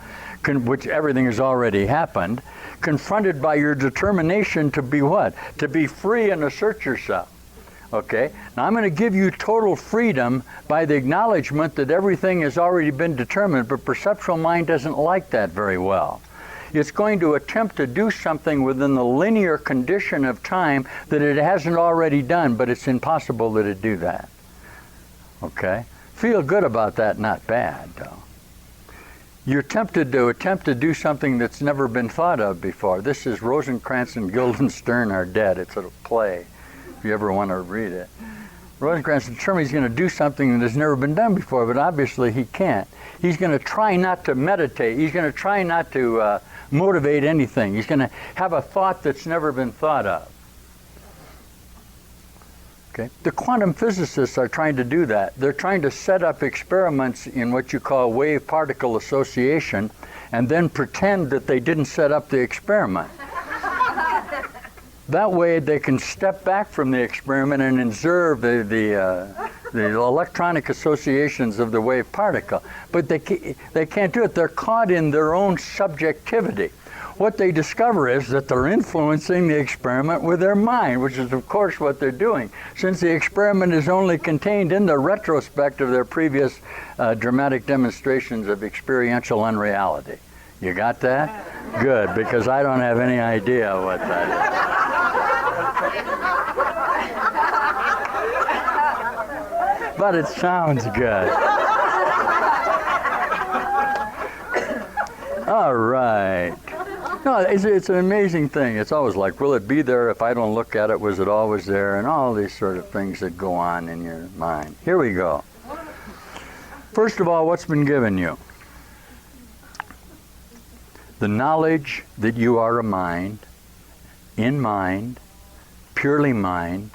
which everything has already happened, confronted by your determination to be what? To be free and assert yourself. Okay? Now I'm going to give you total freedom by the acknowledgement that everything has already been determined, but perceptual mind doesn't like that very well. It's going to attempt to do something within the linear condition of time that it hasn't already done, but it's impossible that it do that. Okay? Feel good about that, not bad, though. You're tempted to attempt to do something that's never been thought of before. This is Rosencrantz and Guildenstern Are Dead. It's a play, if you ever want to read it. Rosencrantz determines he's going to do something that has never been done before, but obviously he can't. He's going to try not to meditate. He's going to try not to motivate anything. He's going to have a thought that's never been thought of. Okay? The quantum physicists are trying to do that. They're trying to set up experiments in what you call wave-particle association and then pretend that they didn't set up the experiment. That way they can step back from the experiment and observe the electronic associations of the wave particle. But they can't do it. They're caught in their own subjectivity. What they discover is that they're influencing the experiment with their mind, which is of course what they're doing, since the experiment is only contained in the retrospect of their previous dramatic demonstrations of experiential unreality. You got that? Good, because I don't have any idea what that is. But it sounds good. All right. No, it's an amazing thing. It's always like, will it be there if I don't look at it? Was it always there? And all these sort of things that go on in your mind. Here we go. First of all, what's been given you? The knowledge that you are a mind, in mind, purely mind,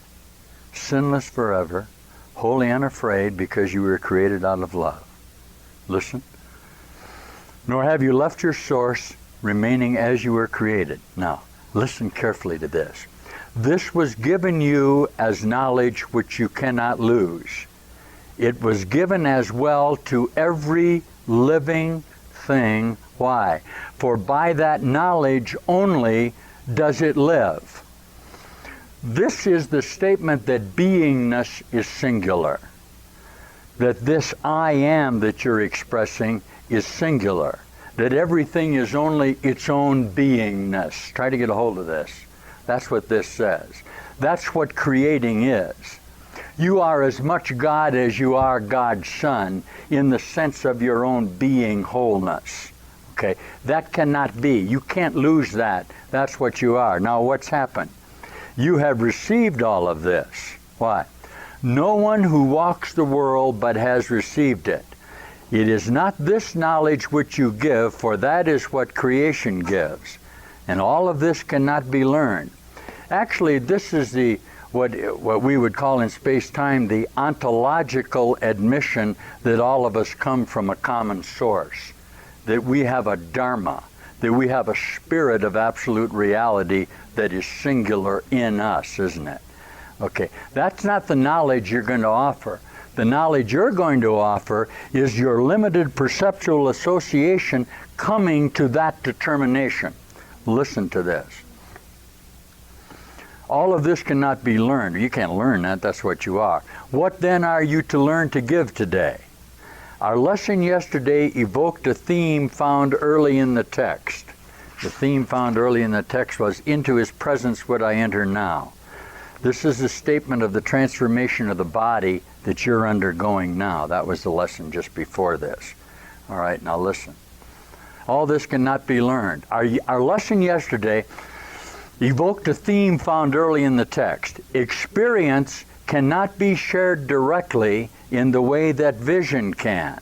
sinless forever, wholly unafraid because you were created out of love. Listen. Nor have you left your source, remaining as you were created. Now, listen carefully to this. This was given you as knowledge which you cannot lose. It was given as well to every living thing. Why? For by that knowledge only does it live. This is the statement that beingness is singular. That this I am that you're expressing is singular. That everything is only its own beingness. Try to get a hold of this. That's what this says. That's what creating is. You are as much God as you are God's Son in the sense of your own being wholeness. Okay, that cannot be. You can't lose that. That's what you are. Now what's happened? You have received all of this. Why? No one who walks the world but has received it. It is not this knowledge which you give, for that is what creation gives. And all of this cannot be learned. Actually, this is what we would call in space-time the ontological admission that all of us come from a common source. That we have a dharma, that we have a spirit of absolute reality that is singular in us, isn't it? Okay, that's not the knowledge you're going to offer. The knowledge you're going to offer is your limited perceptual association coming to that determination. Listen to this. All of this cannot be learned. You can't learn that, that's what you are. What then are you to learn to give today? Our lesson yesterday evoked a theme found early in the text. The theme found early in the text was, into his presence would I enter now. This is a statement of the transformation of the body that you're undergoing now. That was the lesson just before this. All right, now listen. All this cannot be learned. Our lesson yesterday evoked a theme found early in the text. Experience cannot be shared directly in the way that vision can.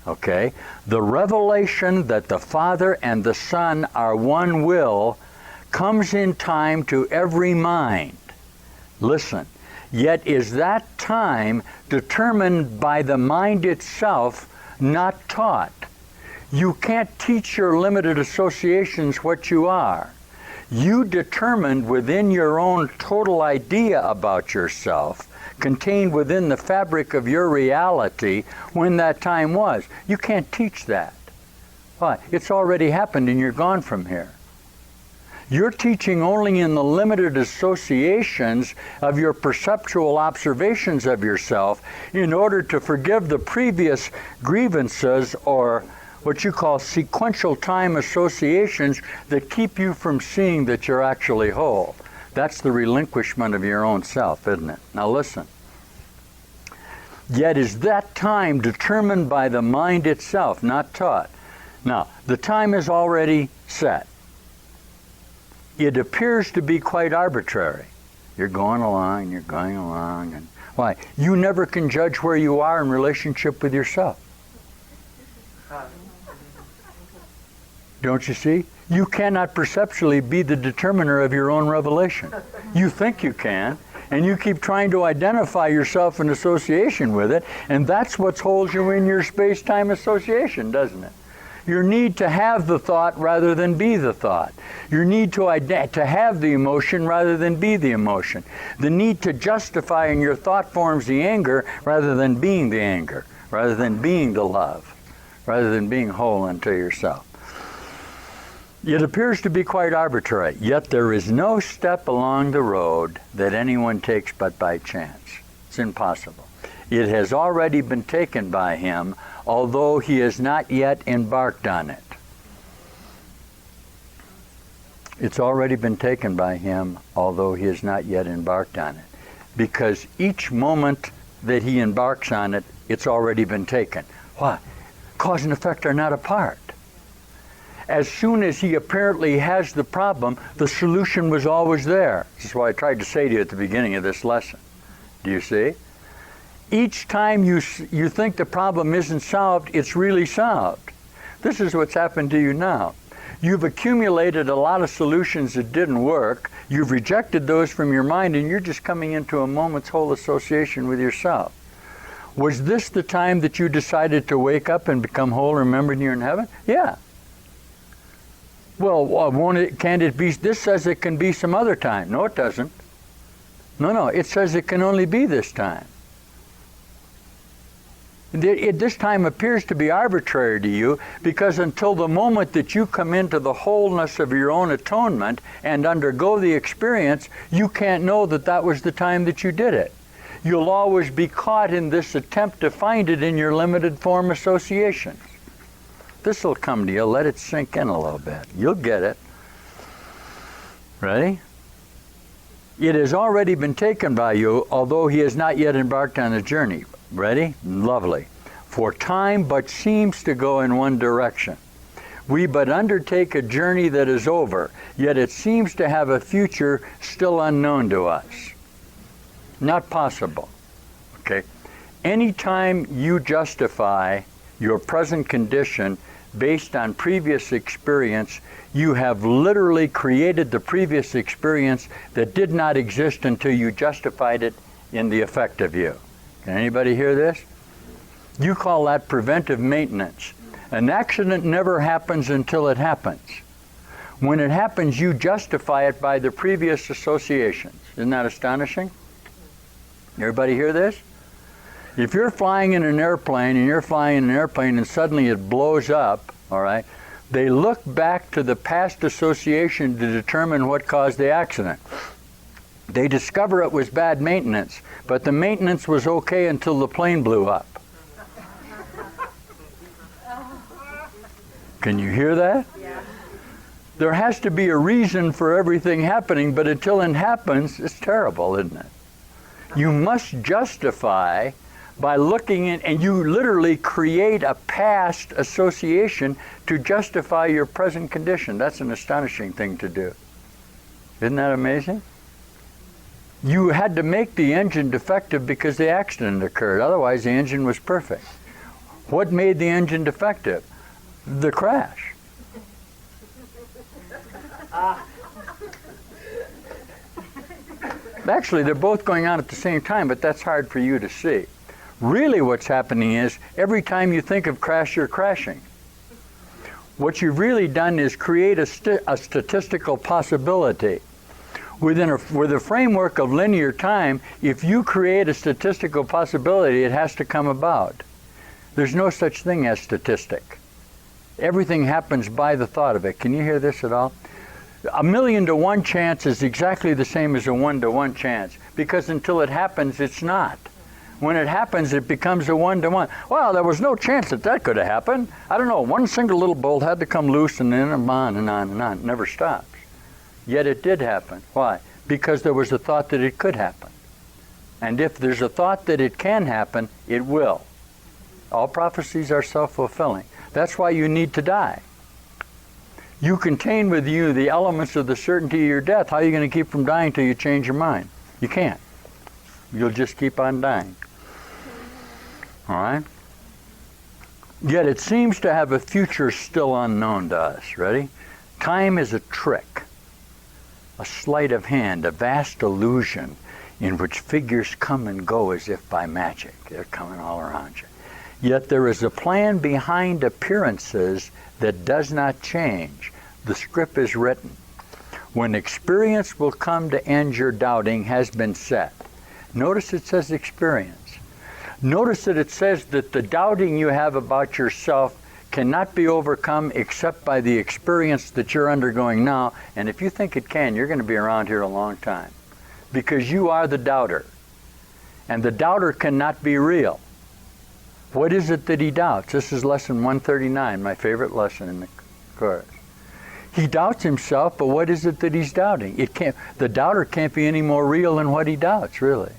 Okay? The revelation that the Father and the Son are one will comes in time to every mind. Listen. Yet is that time determined by the mind itself, not taught. You can't teach your limited associations what you are. You determined within your own total idea about yourself, contained within the fabric of your reality, when that time was. You can't teach that. Why? It's already happened and you're gone from here. You're teaching only in the limited associations of your perceptual observations of yourself in order to forgive the previous grievances or what you call sequential time associations that keep you from seeing that you're actually whole. That's the relinquishment of your own self, isn't it? Now listen. Yet is that time determined by the mind itself, not taught. Now, the time is already set. It appears to be quite arbitrary. You're going along, you're going along, and why? You never can judge where you are in relationship with yourself. Don't you see? You cannot perceptually be the determiner of your own revelation. You think you can, and you keep trying to identify yourself in association with it, and that's what holds you in your space-time association, doesn't it? Your need to have the thought rather than be the thought. Your need to have the emotion rather than be the emotion. The need to justify in your thought forms the anger rather than being the anger, rather than being the love, rather than being whole unto yourself. It appears to be quite arbitrary, yet there is no step along the road that anyone takes but by chance. It's impossible. It has already been taken by him, although he has not yet embarked on it. It's already been taken by him, although he has not yet embarked on it. Because each moment that he embarks on it, it's already been taken. Why? Cause and effect are not apart. As soon as he apparently has the problem, the solution was always there. This is what I tried to say to you at the beginning of this lesson. Do you see? Each time you think the problem isn't solved, it's really solved. This is what's happened to you now. You've accumulated a lot of solutions that didn't work. You've rejected those from your mind, and you're just coming into a moment's whole association with yourself. Was this the time that you decided to wake up and become whole, remembered you're in heaven? Yeah. Well, can't it be? This says it can be some other time. No, it doesn't. No, it says it can only be this time. This time appears to be arbitrary to you because until the moment that you come into the wholeness of your own atonement and undergo the experience, you can't know that that was the time that you did it. You'll always be caught in this attempt to find it in your limited form associations. This will come to you. Let it sink in a little bit. You'll get it. Ready? It has already been taken by you, although he has not yet embarked on the journey. Ready? Lovely. For time but seems to go in one direction. We but undertake a journey that is over, yet it seems to have a future still unknown to us. Not possible. Okay? Anytime you justify your present condition based on previous experience, you have literally created the previous experience that did not exist until you justified it in the effect of you. Can anybody hear this? You call that preventive maintenance. An accident never happens until it happens. When it happens, you justify it by the previous associations. Isn't that astonishing? Everybody hear this? If you're flying in an airplane and suddenly it blows up, all right, they look back to the past association to determine what caused the accident. They discover it was bad maintenance, but the maintenance was okay until the plane blew up. Can you hear that? Yeah. There has to be a reason for everything happening, but until it happens, it's terrible, isn't it? You must justify by looking in, and you literally create a past association to justify your present condition. That's an astonishing thing to do. Isn't that amazing? You had to make the engine defective because the accident occurred. Otherwise, the engine was perfect. What made the engine defective? The crash. Actually, they're both going on at the same time, but that's hard for you to see. Really what's happening is every time you think of crash, you're crashing. What you've really done is create a statistical possibility. With a framework of linear time, if you create a statistical possibility, it has to come about. There's no such thing as statistic. Everything happens by the thought of it. Can you hear this at all? 1,000,000 to 1 chance is exactly the same as a 1 to 1 chance, because until it happens, it's not. When it happens, it becomes a 1 to 1. Well, there was no chance that that could have happened. I don't know, one single little bolt had to come loose, and then on and on and on. It never stops. Yet it did happen. Why? Because there was a thought that it could happen. And if there's a thought that it can happen, it will. All prophecies are self-fulfilling. That's why you need to die. You contain with you the elements of the certainty of your death. How are you going to keep from dying till you change your mind? You can't. You'll just keep on dying. All right? Yet it seems to have a future still unknown to us. Ready? Time is a trick, a sleight of hand, a vast illusion in which figures come and go as if by magic. They're coming all around you. Yet there is a plan behind appearances that does not change. The script is written. When experience will come to end your doubting has been set. Notice it says experience. Notice that it says that the doubting you have about yourself cannot be overcome except by the experience that you're undergoing now. And if you think it can, you're going to be around here a long time. Because you are the doubter. And the doubter cannot be real. What is it that he doubts? This is lesson 139, my favorite lesson in the course. He doubts himself, but what is it that he's doubting? The doubter can't be any more real than what he doubts, really.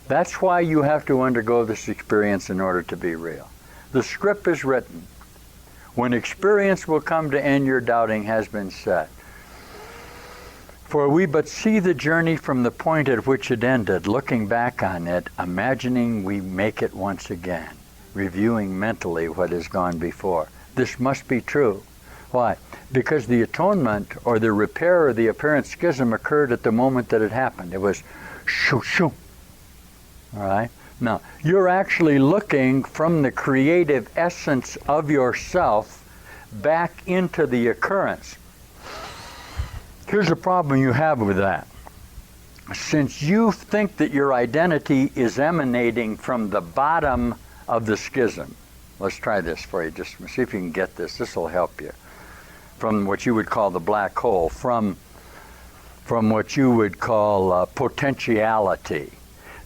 That's why you have to undergo this experience in order to be real. The script is written. When experience will come to end your doubting has been set. For we but see the journey from the point at which it ended, looking back on it, imagining we make it once again, reviewing mentally what has gone before. This must be true. Why? Because the atonement or the repair or the apparent schism occurred at the moment that it happened. It was shoo shoo. All right? Now, you're actually looking from the creative essence of yourself back into the occurrence. Here's the problem you have with that. Since you think that your identity is emanating from the bottom of the schism, let's try this for you. Just see if you can get this. This will help you. From what you would call the black hole, from what you would call potentiality,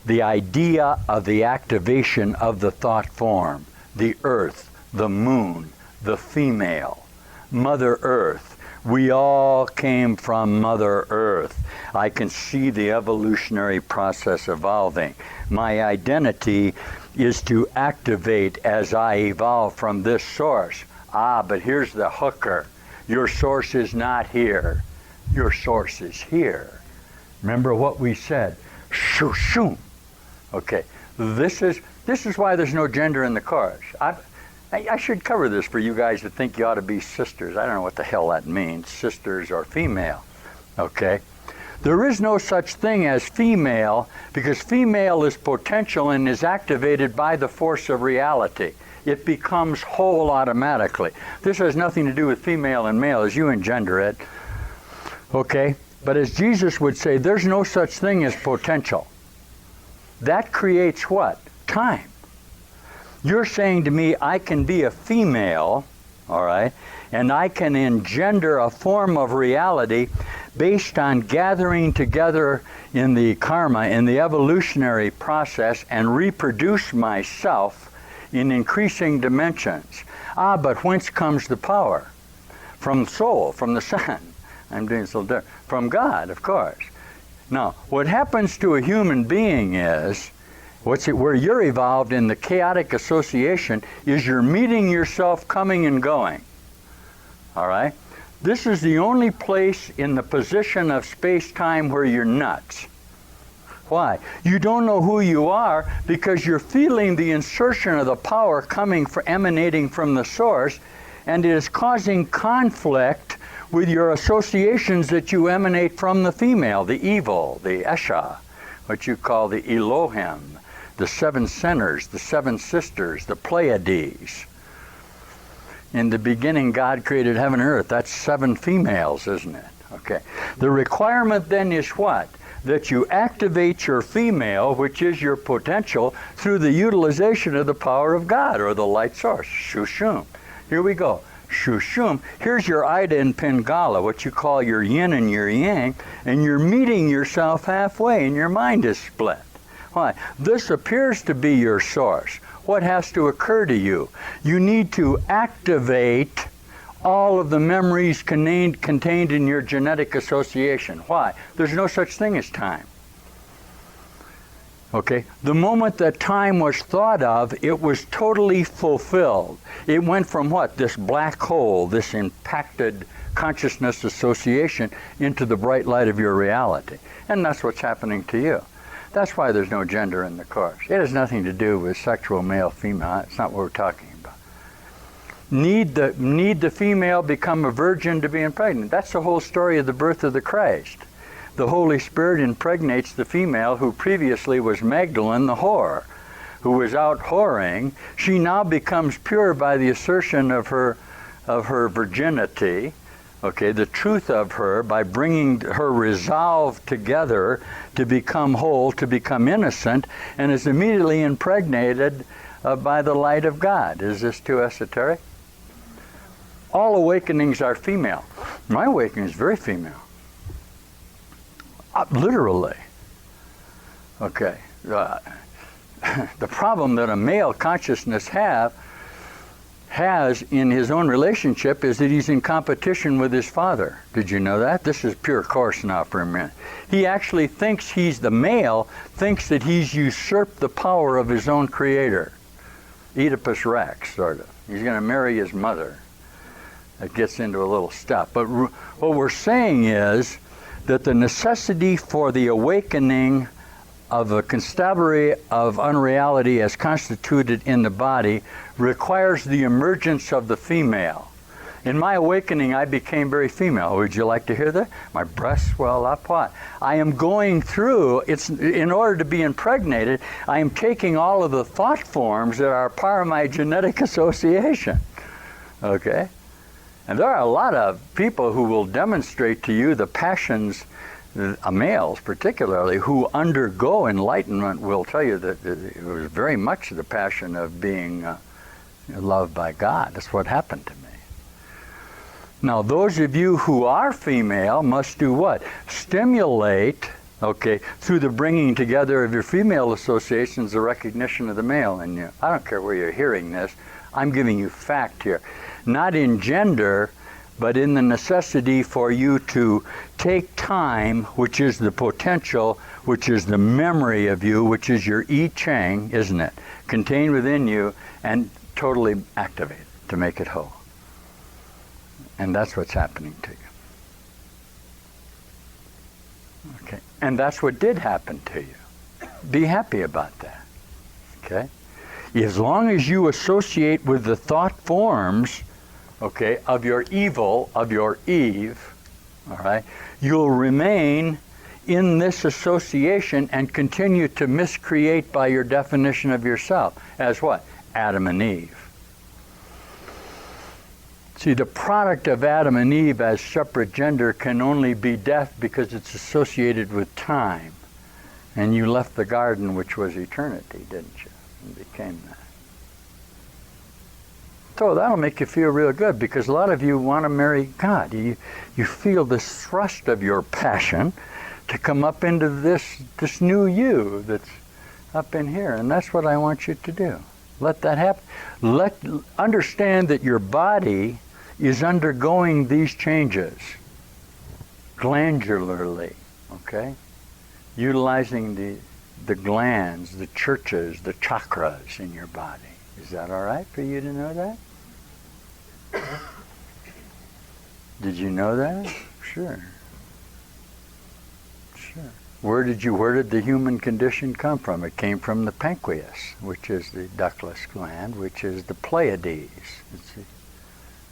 the idea of the activation of the thought form, the earth, the moon, the female, Mother Earth. We all came from Mother Earth. I can see the evolutionary process evolving. My identity is to activate as I evolve from this source. But here's the hooker. Your source is not here. Your source is here. Remember what we said. Shoo shoo. Okay. This is why there's no gender in the Course. I should cover this for you guys that think you ought to be sisters. I don't know what the hell that means, sisters or female. Okay? There is no such thing as female, because female is potential and is activated by the force of reality. It becomes whole automatically. This has nothing to do with female and male as you engender it. Okay? But as Jesus would say, there's no such thing as potential. That creates what? Time. You're saying to me, I can be a female, all right, and I can engender a form of reality based on gathering together in the karma, in the evolutionary process, and reproduce myself in increasing dimensions. But whence comes the power? From soul, from the sun. I'm doing this a little different. From God, of course. Now, what happens to a human being is, where you're evolved in the chaotic association is you're meeting yourself coming and going. All right? This is the only place in the position of space-time where you're nuts. Why? You don't know who you are because you're feeling the insertion of the power emanating from the source, and it is causing conflict with your associations that you emanate from the female, the evil, the Esha, what you call the Elohim, the seven centers, the seven sisters, the Pleiades. In the beginning, God created heaven and earth. That's seven females, isn't it? Okay. The requirement then is what? That you activate your female, which is your potential, through the utilization of the power of God, or the light source. Shushum. Here we go. Shushum. Here's your Ida and Pingala, what you call your yin and your yang, and you're meeting yourself halfway, and your mind is split. Why? This appears to be your source. What has to occur to you? You need to activate all of the memories contained in your genetic association. Why? There's no such thing as time. Okay? The moment that time was thought of, it was totally fulfilled. It went from what? This black hole, this impacted consciousness association, into the bright light of your reality. And that's what's happening to you. That's why there's no gender in the Course. It has nothing to do with sexual male-female. It's not what we're talking about. Need the female become a virgin to be impregnated? That's the whole story of the birth of the Christ. The Holy Spirit impregnates the female who previously was Magdalene the whore, who was out whoring. She now becomes pure by the assertion of her virginity. Okay, the truth of her, by bringing her resolve together to become whole, to become innocent, and is immediately impregnated by the light of God. Is this too esoteric? All awakenings are female. My awakening is very female. Literally. Okay. The problem that a male consciousness has in his own relationship is that he's in competition with his father. Did you know that? This is pure Course now for a minute. He actually thinks the male thinks that he's usurped the power of his own creator. Oedipus Rex, sort of. He's going to marry his mother. That gets into a little stuff. But what we're saying is that the necessity for the awakening of a constabulary of unreality as constituted in the body requires the emergence of the female. In my awakening, I became very female. Would you like to hear that? My breasts swell up. What? I am going through, it's in order to be impregnated, I am taking all of the thought forms that are part of my genetic association. Okay? And there are a lot of people who will demonstrate to you the passions, males particularly, who undergo enlightenment will tell you that it was very much the passion of being loved by God. That's what happened to me. Now, those of you who are female must do what? Stimulate, okay, through the bringing together of your female associations, the recognition of the male in you. I don't care where you're hearing this. I'm giving you fact here. Not in gender, but in the necessity for you to take time, which is the potential, which is the memory of you, which is your I Ching, isn't it? Contained within you, and totally activate it to make it whole. And that's what's happening to you. Okay. And that's what did happen to you. Be happy about that. Okay? As long as you associate with the thought forms, okay, of your evil, of your Eve, all right, you'll remain in this association and continue to miscreate by your definition of yourself as what? Adam and Eve. See, the product of Adam and Eve as separate gender can only be death because it's associated with time. And you left the garden, which was eternity, didn't you? And became that. So that'll make you feel real good, because a lot of you want to marry God. You feel this thrust of your passion to come up into this new you that's up in here. And that's what I want you to do. Let that happen. Understand that your body is undergoing these changes glandularly, okay? Utilizing the glands, the churches, the chakras in your body. Is that all right for you to know that? Did you know that? Sure. Sure. Where did the human condition come from? It came from the pancreas, which is the ductless gland, which is the Pleiades. It's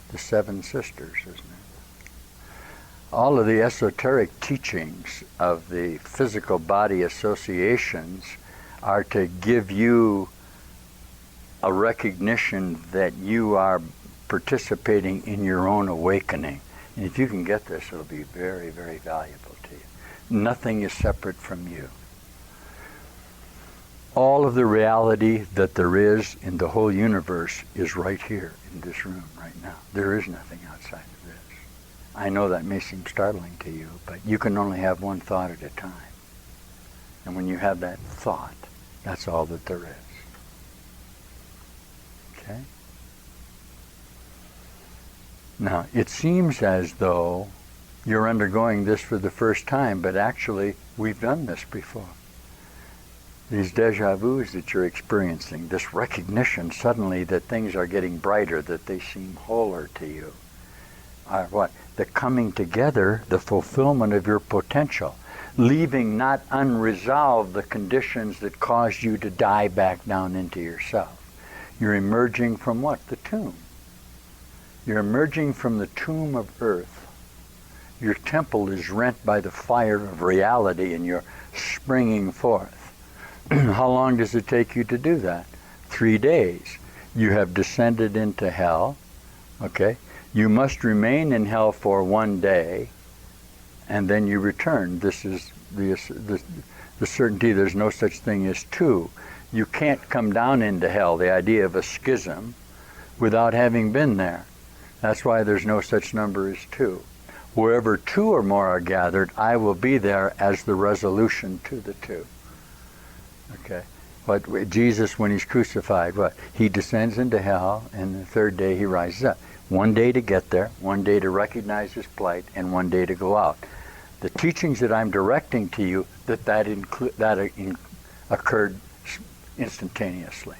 the seven sisters, isn't it? All of the esoteric teachings of the physical body associations are to give you a recognition that you are participating in your own awakening. And if you can get this, it'll be very, very valuable to you. Nothing is separate from you. All of the reality that there is in the whole universe is right here in this room right now. There is nothing outside of this. I know that may seem startling to you, but you can only have one thought at a time. And when you have that thought, that's all that there is. Okay? Now, it seems as though you're undergoing this for the first time, but actually, we've done this before. These déjà vus that you're experiencing, this recognition suddenly that things are getting brighter, that they seem wholer to you, are what? The coming together, the fulfillment of your potential, leaving not unresolved the conditions that caused you to die back down into yourself. You're emerging from what? The tomb. You're emerging from the tomb of earth. Your temple is rent by the fire of reality and you're springing forth. How long does it take you to do that? 3 days. You have descended into hell, okay? You must remain in hell for 1 day, and then you return. This is the certainty there's no such thing as two. You can't come down into hell, the idea of a schism, without having been there. That's why there's no such number as two. Wherever two or more are gathered, I will be there as the resolution to the two. Okay. But Jesus, when he's crucified, what? He descends into hell, and the third day he rises up. 1 day to get there, 1 day to recognize his plight, and 1 day to go out. The teachings that I'm directing to you, that occurred instantaneously.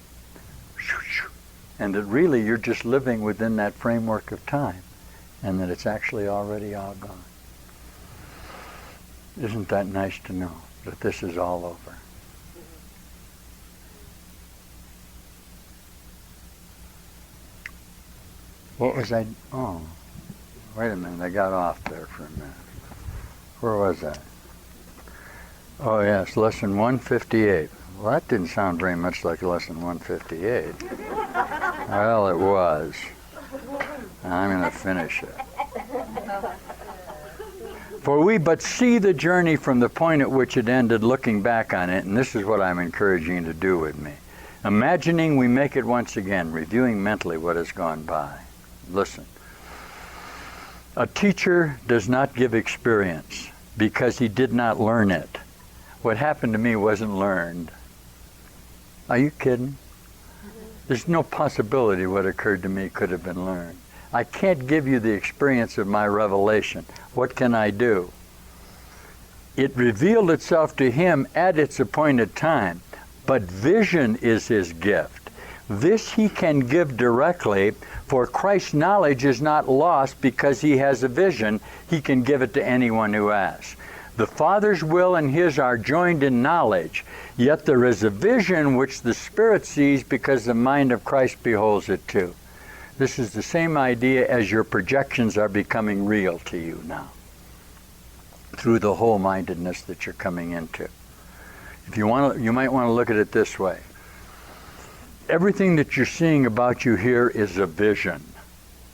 And that really you're just living within that framework of time, and that it's actually already all gone. Isn't that nice to know that this is all over? What was I? Oh, Wait a minute, I got off there for a minute. Where was that? Oh yes, lesson 158. Well, that didn't sound very much like lesson 158. Well, it was. I'm going to finish it. For we but see the journey from the point at which it ended, looking back on it, and this is what I'm encouraging you to do with me. Imagining we make it once again, reviewing mentally what has gone by. Listen. A teacher does not give experience because he did not learn it. What happened to me wasn't learned. Are you kidding? There's no possibility what occurred to me could have been learned. I can't give you the experience of my revelation. What can I do? It revealed itself to him at its appointed time, but vision is his gift. This he can give directly, for Christ's knowledge is not lost because he has a vision. He can give it to anyone who asks. The Father's will and his are joined in knowledge, yet there is a vision which the Spirit sees because the mind of Christ beholds it too. This is the same idea as your projections are becoming real to you now, through the whole-mindedness that you're coming into. If you want to, you might want to look at it this way. Everything that you're seeing about you here is a vision,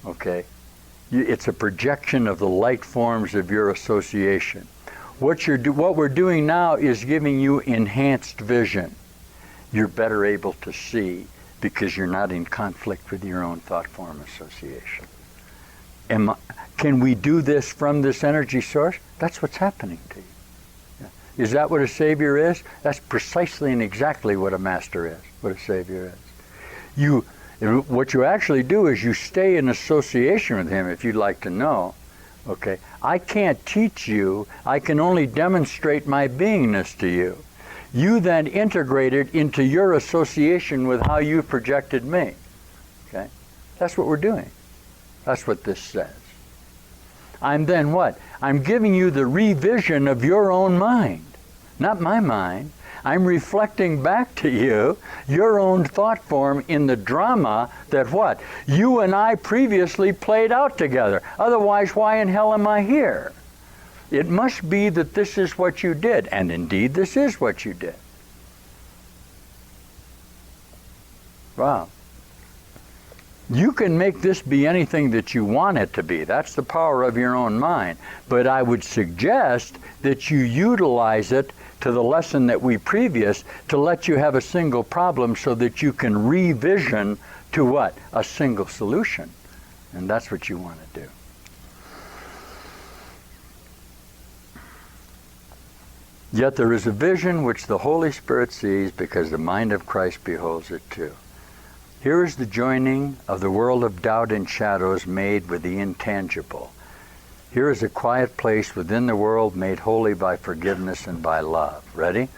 okay? It's a projection of the light forms of your association. What we're doing now is giving you enhanced vision. You're better able to see because you're not in conflict with your own thought form association. Can we do this from this energy source? That's what's happening to you. Yeah. Is that what a Savior is? That's precisely and exactly what a Master is, what a Savior is. What you actually do is you stay in association with him, if you'd like to know. Okay, I can't teach you, I can only demonstrate my beingness to you. You then integrate it into your association with how you projected me. Okay, that's what we're doing. That's what this says. I'm then what? I'm giving you the revision of your own mind, not my mind. I'm reflecting back to you your own thought form in the drama that what? You and I previously played out together. Otherwise, why in hell am I here? It must be that this is what you did. And indeed, this is what you did. Wow. You can make this be anything that you want it to be. That's the power of your own mind. But I would suggest that you utilize it to the lesson that we previous to let you have a single problem so that you can revision to what? A single solution. And that's what you want to do. Yet there is a vision which the Holy Spirit sees because the mind of Christ beholds it too. Here is the joining of the world of doubt and shadows made with the intangible. Here is a quiet place within the world made holy by forgiveness and by love. Ready?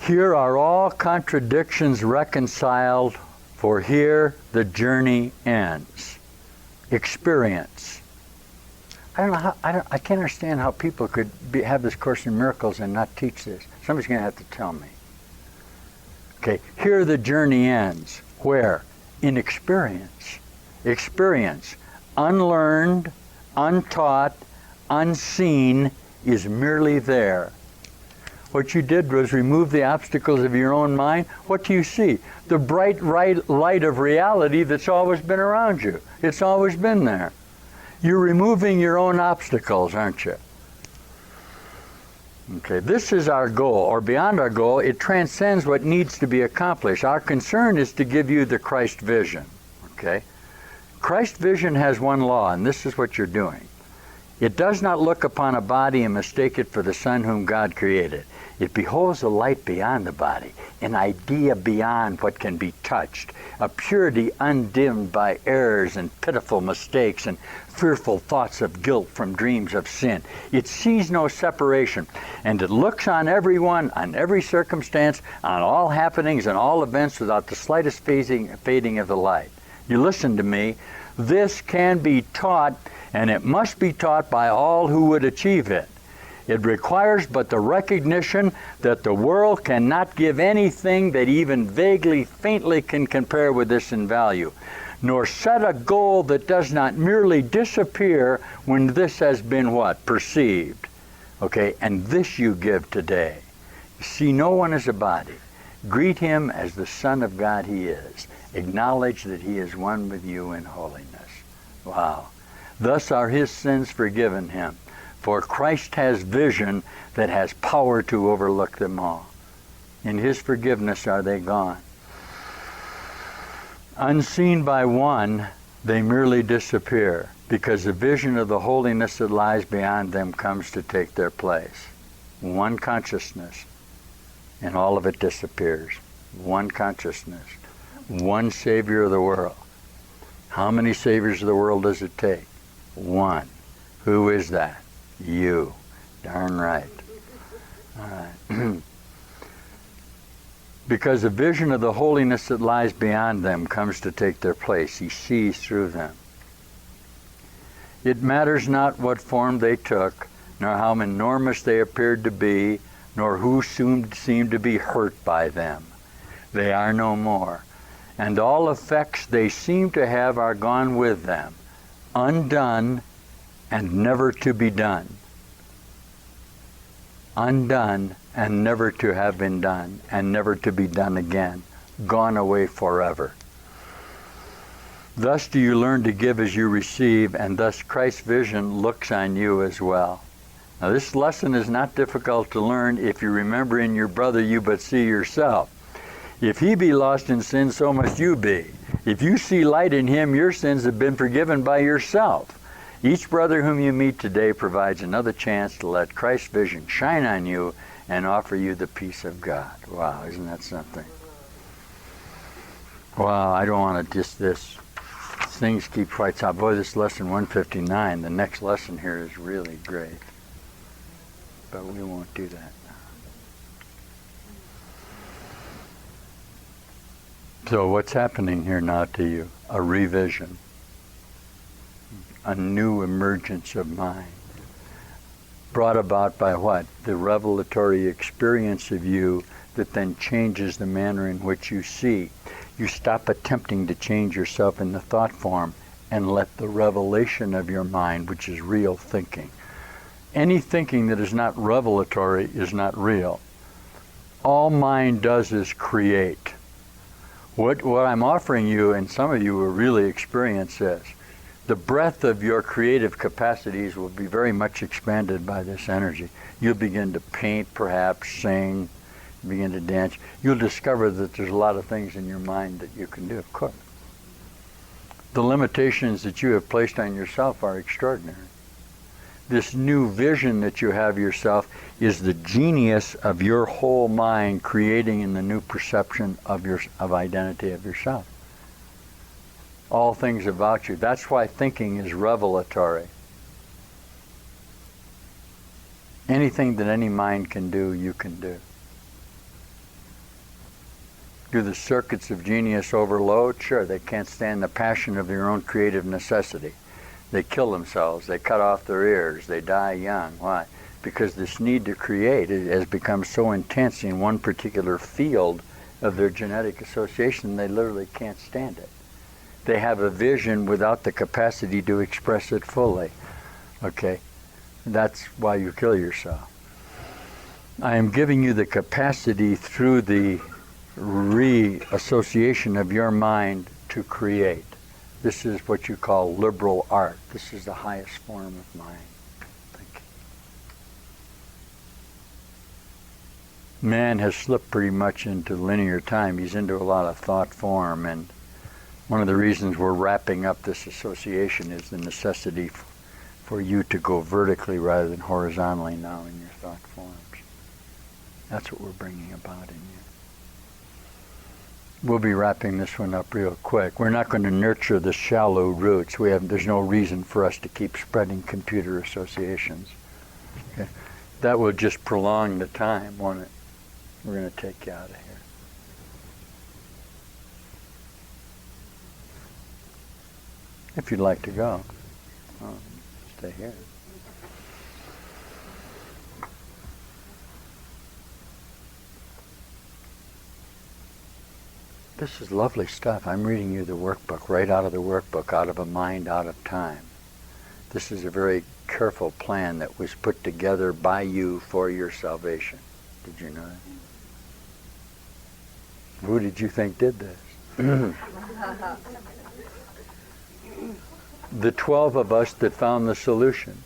Here are all contradictions reconciled, for here the journey ends. Experience. I don't know how, I can't understand how people could have this Course in Miracles and not teach this. Somebody's going to have to tell me. Okay, here the journey ends. Where? In experience. Experience. Unlearned, untaught, unseen is merely there. What you did was remove the obstacles of your own mind. What do you see? The bright light of reality that's always been around you. It's always been there. You're removing your own obstacles, aren't you? Okay, this is our goal, or beyond our goal, it transcends what needs to be accomplished. Our concern is to give you the Christ vision, okay? Christ vision has one law, and this is what you're doing. It does not look upon a body and mistake it for the Son whom God created. It beholds a light beyond the body, an idea beyond what can be touched, a purity undimmed by errors and pitiful mistakes and fearful thoughts of guilt from dreams of sin. It sees no separation, and it looks on everyone, on every circumstance, on all happenings and all events without the slightest fading of the light. You listen to me. This can be taught, and it must be taught by all who would achieve it. It requires but the recognition that the world cannot give anything that even vaguely, faintly can compare with this in value. nor set a goal that does not merely disappear when this has been what? Perceived. Okay, and this you give today. See no one as a body. Greet him as the Son of God he is. Acknowledge that he is one with you in holiness. Wow. Thus are his sins forgiven him. For Christ has vision that has power to overlook them all. In his forgiveness are they gone. Unseen by one, they merely disappear, because the vision of the holiness that lies beyond them comes to take their place. One consciousness, and all of it disappears. One consciousness. One Savior of the world. How many Saviors of the world does it take? One. Who is that? You. Darn right. All right. Because the vision of the holiness that lies beyond them comes to take their place. He sees through them. It matters not what form they took, nor how enormous they appeared to be, nor who seemed to be hurt by them. They are no more. And all effects they seem to have are gone with them, undone and never to be done. Undone and never to have been done, and never to be done again, gone away forever. Thus do you learn to give as you receive, and thus Christ's vision looks on you as well. Now this lesson is not difficult to learn if you remember in your brother you but see yourself. If he be lost in sin, so must you be. If you see light in him, your sins have been forgiven by yourself. Each brother whom you meet today provides another chance to let Christ's vision shine on you and offer you the peace of God. Wow, isn't that something? Wow, I don't want to just this. Things keep quite top. Boy, this lesson 159, the next lesson here is really great. But we won't do that now. So what's happening here now to you? A revision. A new emergence of mind. Brought about by what? The revelatory experience of you that then changes the manner in which you see. You stop attempting to change yourself in the thought form and let the revelation of your mind, which is real thinking. Any thinking that is not revelatory is not real. All mind does is create. What I'm offering you, and some of you will really experience this, the breadth of your creative capacities will be very much expanded by this energy. You'll begin to paint, perhaps, sing, begin to dance. You'll discover that there's a lot of things in your mind that you can do, of course. The limitations that you have placed on yourself are extraordinary. This new vision that you have yourself is the genius of your whole mind creating in the new perception of identity of yourself. All things about you. That's why thinking is revelatory. Anything that any mind can do, you can do. Do the circuits of genius overload? Sure, they can't stand the passion of their own creative necessity. They kill themselves, they cut off their ears, they die young. Why? Because this need to create has become so intense in one particular field of their genetic association, they literally can't stand it. They have a vision without the capacity to express it fully. Okay? That's why you kill yourself. I am giving you the capacity through the reassociation of your mind to create. This is what you call liberal art. This is the highest form of mind thinking. Man has slipped pretty much into linear time. He's into a lot of thought form, and one of the reasons we're wrapping up this association is the necessity for you to go vertically rather than horizontally now in your thought forms. That's what we're bringing about in you. We'll be wrapping this one up real quick. We're not going to nurture the shallow roots. There's no reason for us to keep spreading computer associations. Okay? That will just prolong the time, won't it? We're going to take you out of here. If you'd like to go, stay here. This is lovely stuff. I'm reading you the workbook, right out of the workbook, Out of a Mind, Out of Time. This is a very careful plan that was put together by you for your salvation. Did you know that? Who did you think did this? The 12 of us that found the solution.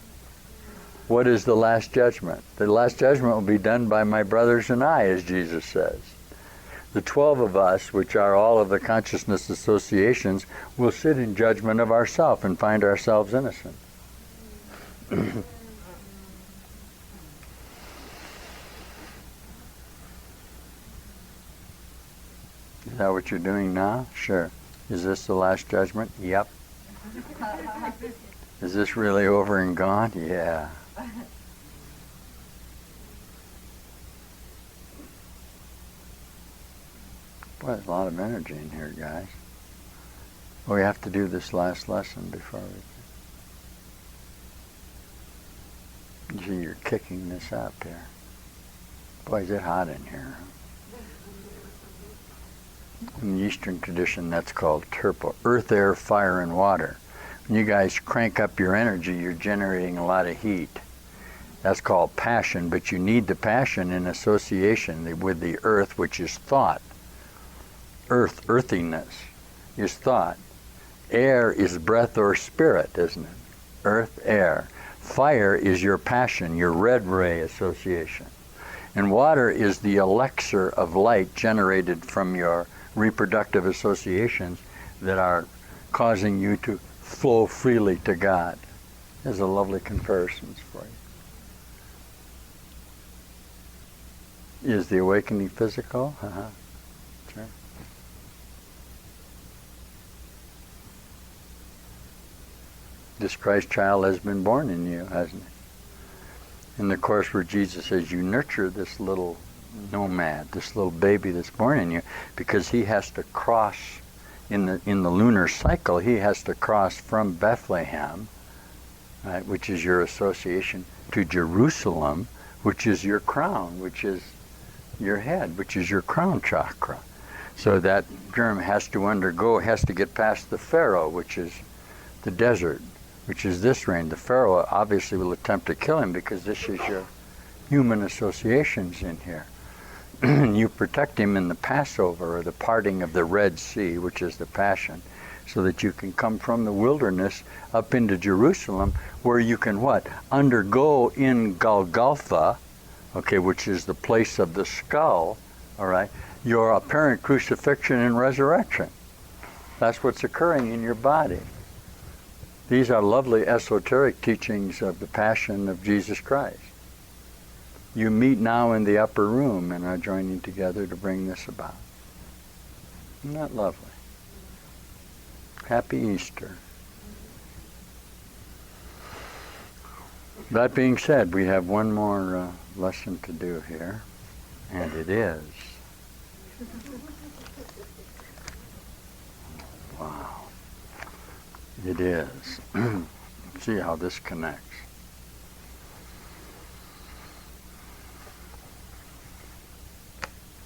What is the last judgment? The last judgment will be done by my brothers and I, as Jesus says. The 12 of us, which are all of the consciousness associations, will sit in judgment of ourselves and find ourselves innocent. Is that what you're doing now? Sure. Is this the last judgment? Yep. Is this really over and gone? Yeah. Boy, there's a lot of energy in here, guys. We have to do this last lesson before we... See, you're kicking this up here. Boy, is it hot in here. In the Eastern tradition, that's called Turpo. Earth, air, fire, and water. When you guys crank up your energy, you're generating a lot of heat. That's called passion, but you need the passion in association with the earth, which is thought. Earthiness is thought. Air is breath or spirit, isn't it? Earth, air. Fire is your passion, your red ray association. And water is the elixir of light generated from your reproductive associations that are causing you to flow freely to God. There's a lovely comparisons for you. Is the awakening physical? Sure. This Christ child has been born in you, hasn't it? In the Course where Jesus says you nurture this little nomad, this little baby that's born in you, because he has to cross in the lunar cycle, he has to cross from Bethlehem, right, which is your association, to Jerusalem, which is your crown, which is your head, which is your crown chakra. So that germ has to get past the Pharaoh, which is the desert, which is this rain. The Pharaoh obviously will attempt to kill him because this is your human associations in here. You protect him in the Passover or the parting of the Red Sea, which is the Passion, so that you can come from the wilderness up into Jerusalem, where you can what? Undergo in Golgotha, okay, which is the place of the skull, all right, your apparent crucifixion and resurrection. That's what's occurring in your body. These are lovely esoteric teachings of the Passion of Jesus Christ. You meet now in the upper room and are joining together to bring this about. Isn't that lovely? Happy Easter. That being said, we have one more lesson to do here, and it is... Wow. It is. See how this connects.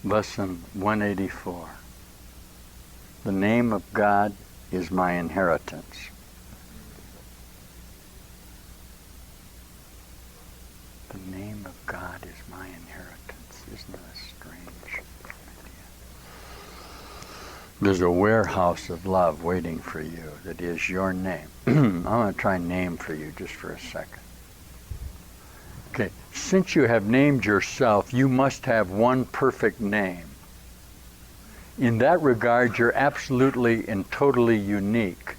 Lesson 184. The name of God is my inheritance. The name of God is my inheritance. Isn't that a strange idea? There's a warehouse of love waiting for you that is your name. I'm going to try and name for you just for a second. Okay, since you have named yourself, you must have one perfect name. In that regard, you're absolutely and totally unique.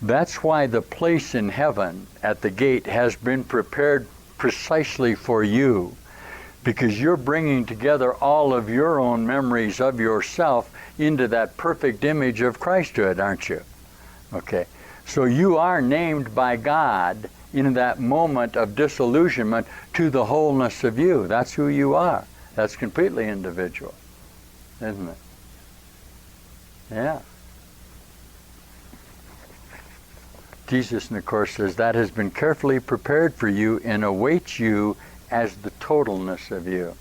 That's why the place in heaven at the gate has been prepared precisely for you, because you're bringing together all of your own memories of yourself into that perfect image of Christhood, aren't you? Okay, so you are named by God in that moment of disillusionment to the wholeness of you. That's who you are. That's completely individual, isn't it? Yeah. Jesus in the Course says that has been carefully prepared for you and awaits you as the totalness of you.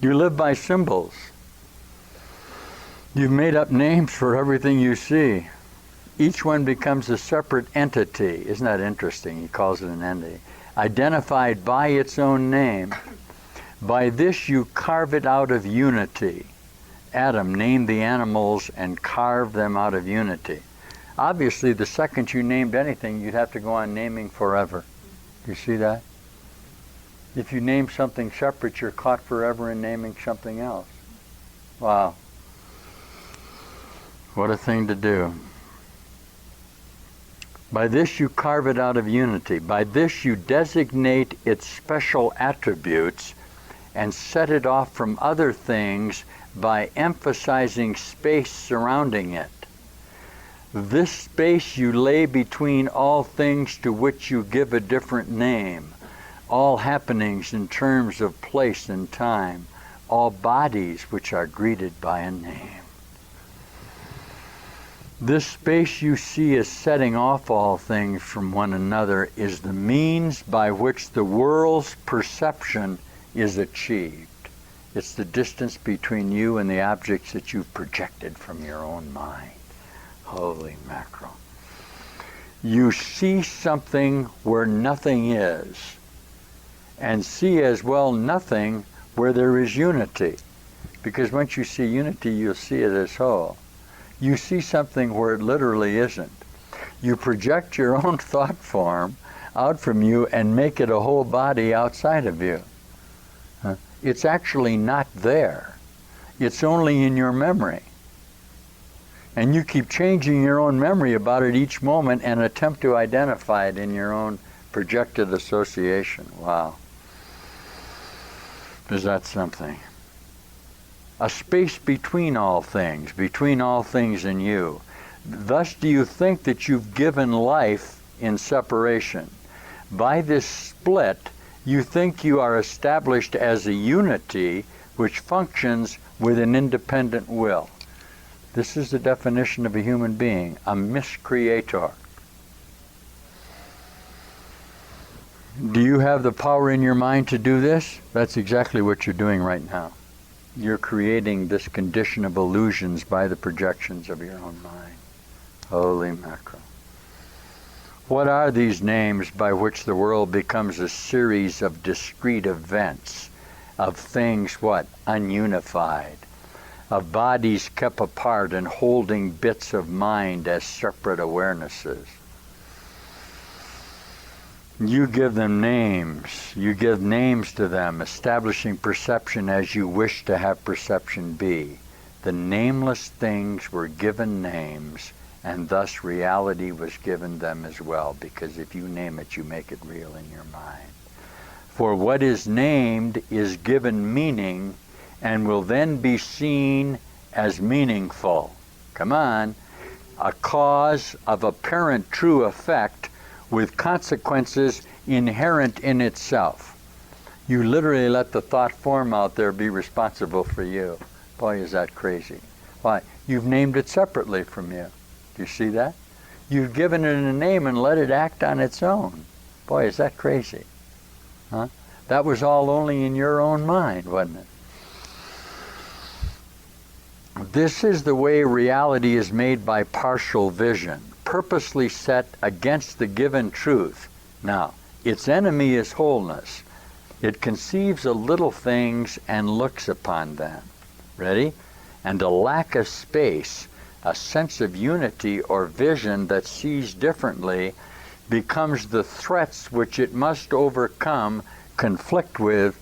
You live by symbols. You've made up names for everything you see. Each one becomes a separate entity. Isn't that interesting? He calls it an entity. Identified by its own name. By this you carve it out of unity. Adam named the animals and carved them out of unity. Obviously, the second you named anything, you'd have to go on naming forever. Do you see that? If you name something separate, you're caught forever in naming something else. Wow. What a thing to do. By this you carve it out of unity. By this you designate its special attributes and set it off from other things by emphasizing space surrounding it. This space you lay between all things to which you give a different name, all happenings in terms of place and time, all bodies which are greeted by a name. This space you see as setting off all things from one another is the means by which the world's perception is achieved. It's the distance between you and the objects that you've projected from your own mind. Holy mackerel. You see something where nothing is, and see as well nothing where there is unity. Because once you see unity, you'll see it as whole. You see something where it literally isn't. You project your own thought form out from you and make it a whole body outside of you. It's actually not there. It's only in your memory. And you keep changing your own memory about it each moment and attempt to identify it in your own projected association. Wow. Is that something? A space between all things and you. Thus do you think that you've given life in separation. By this split, you think you are established as a unity which functions with an independent will. This is the definition of a human being, a miscreator. Do you have the power in your mind to do this? That's exactly what you're doing right now. You're creating this condition of illusions by the projections of your own mind. Holy mackerel. What are these names by which the world becomes a series of discrete events, of things, what? Ununified, of bodies kept apart and holding bits of mind as separate awarenesses. You give them names. You give names to them, establishing perception as you wish to have perception be. The nameless things were given names, and thus reality was given them as well, because if you name it, you make it real in your mind. For what is named is given meaning and will then be seen as meaningful. Come on. A cause of apparent true effect with consequences inherent in itself. You literally let the thought form out there be responsible for you. Boy, is that crazy. Why? You've named it separately from you. Do you see that? You've given it a name and let it act on its own. Boy, is that crazy. Huh? That was all only in your own mind, wasn't it? This is the way reality is made by partial vision, purposely set against the given truth. Now, its enemy is wholeness. It conceives of little things and looks upon them. Ready? And a lack of space, a sense of unity or vision that sees differently, becomes the threats which it must overcome, conflict with,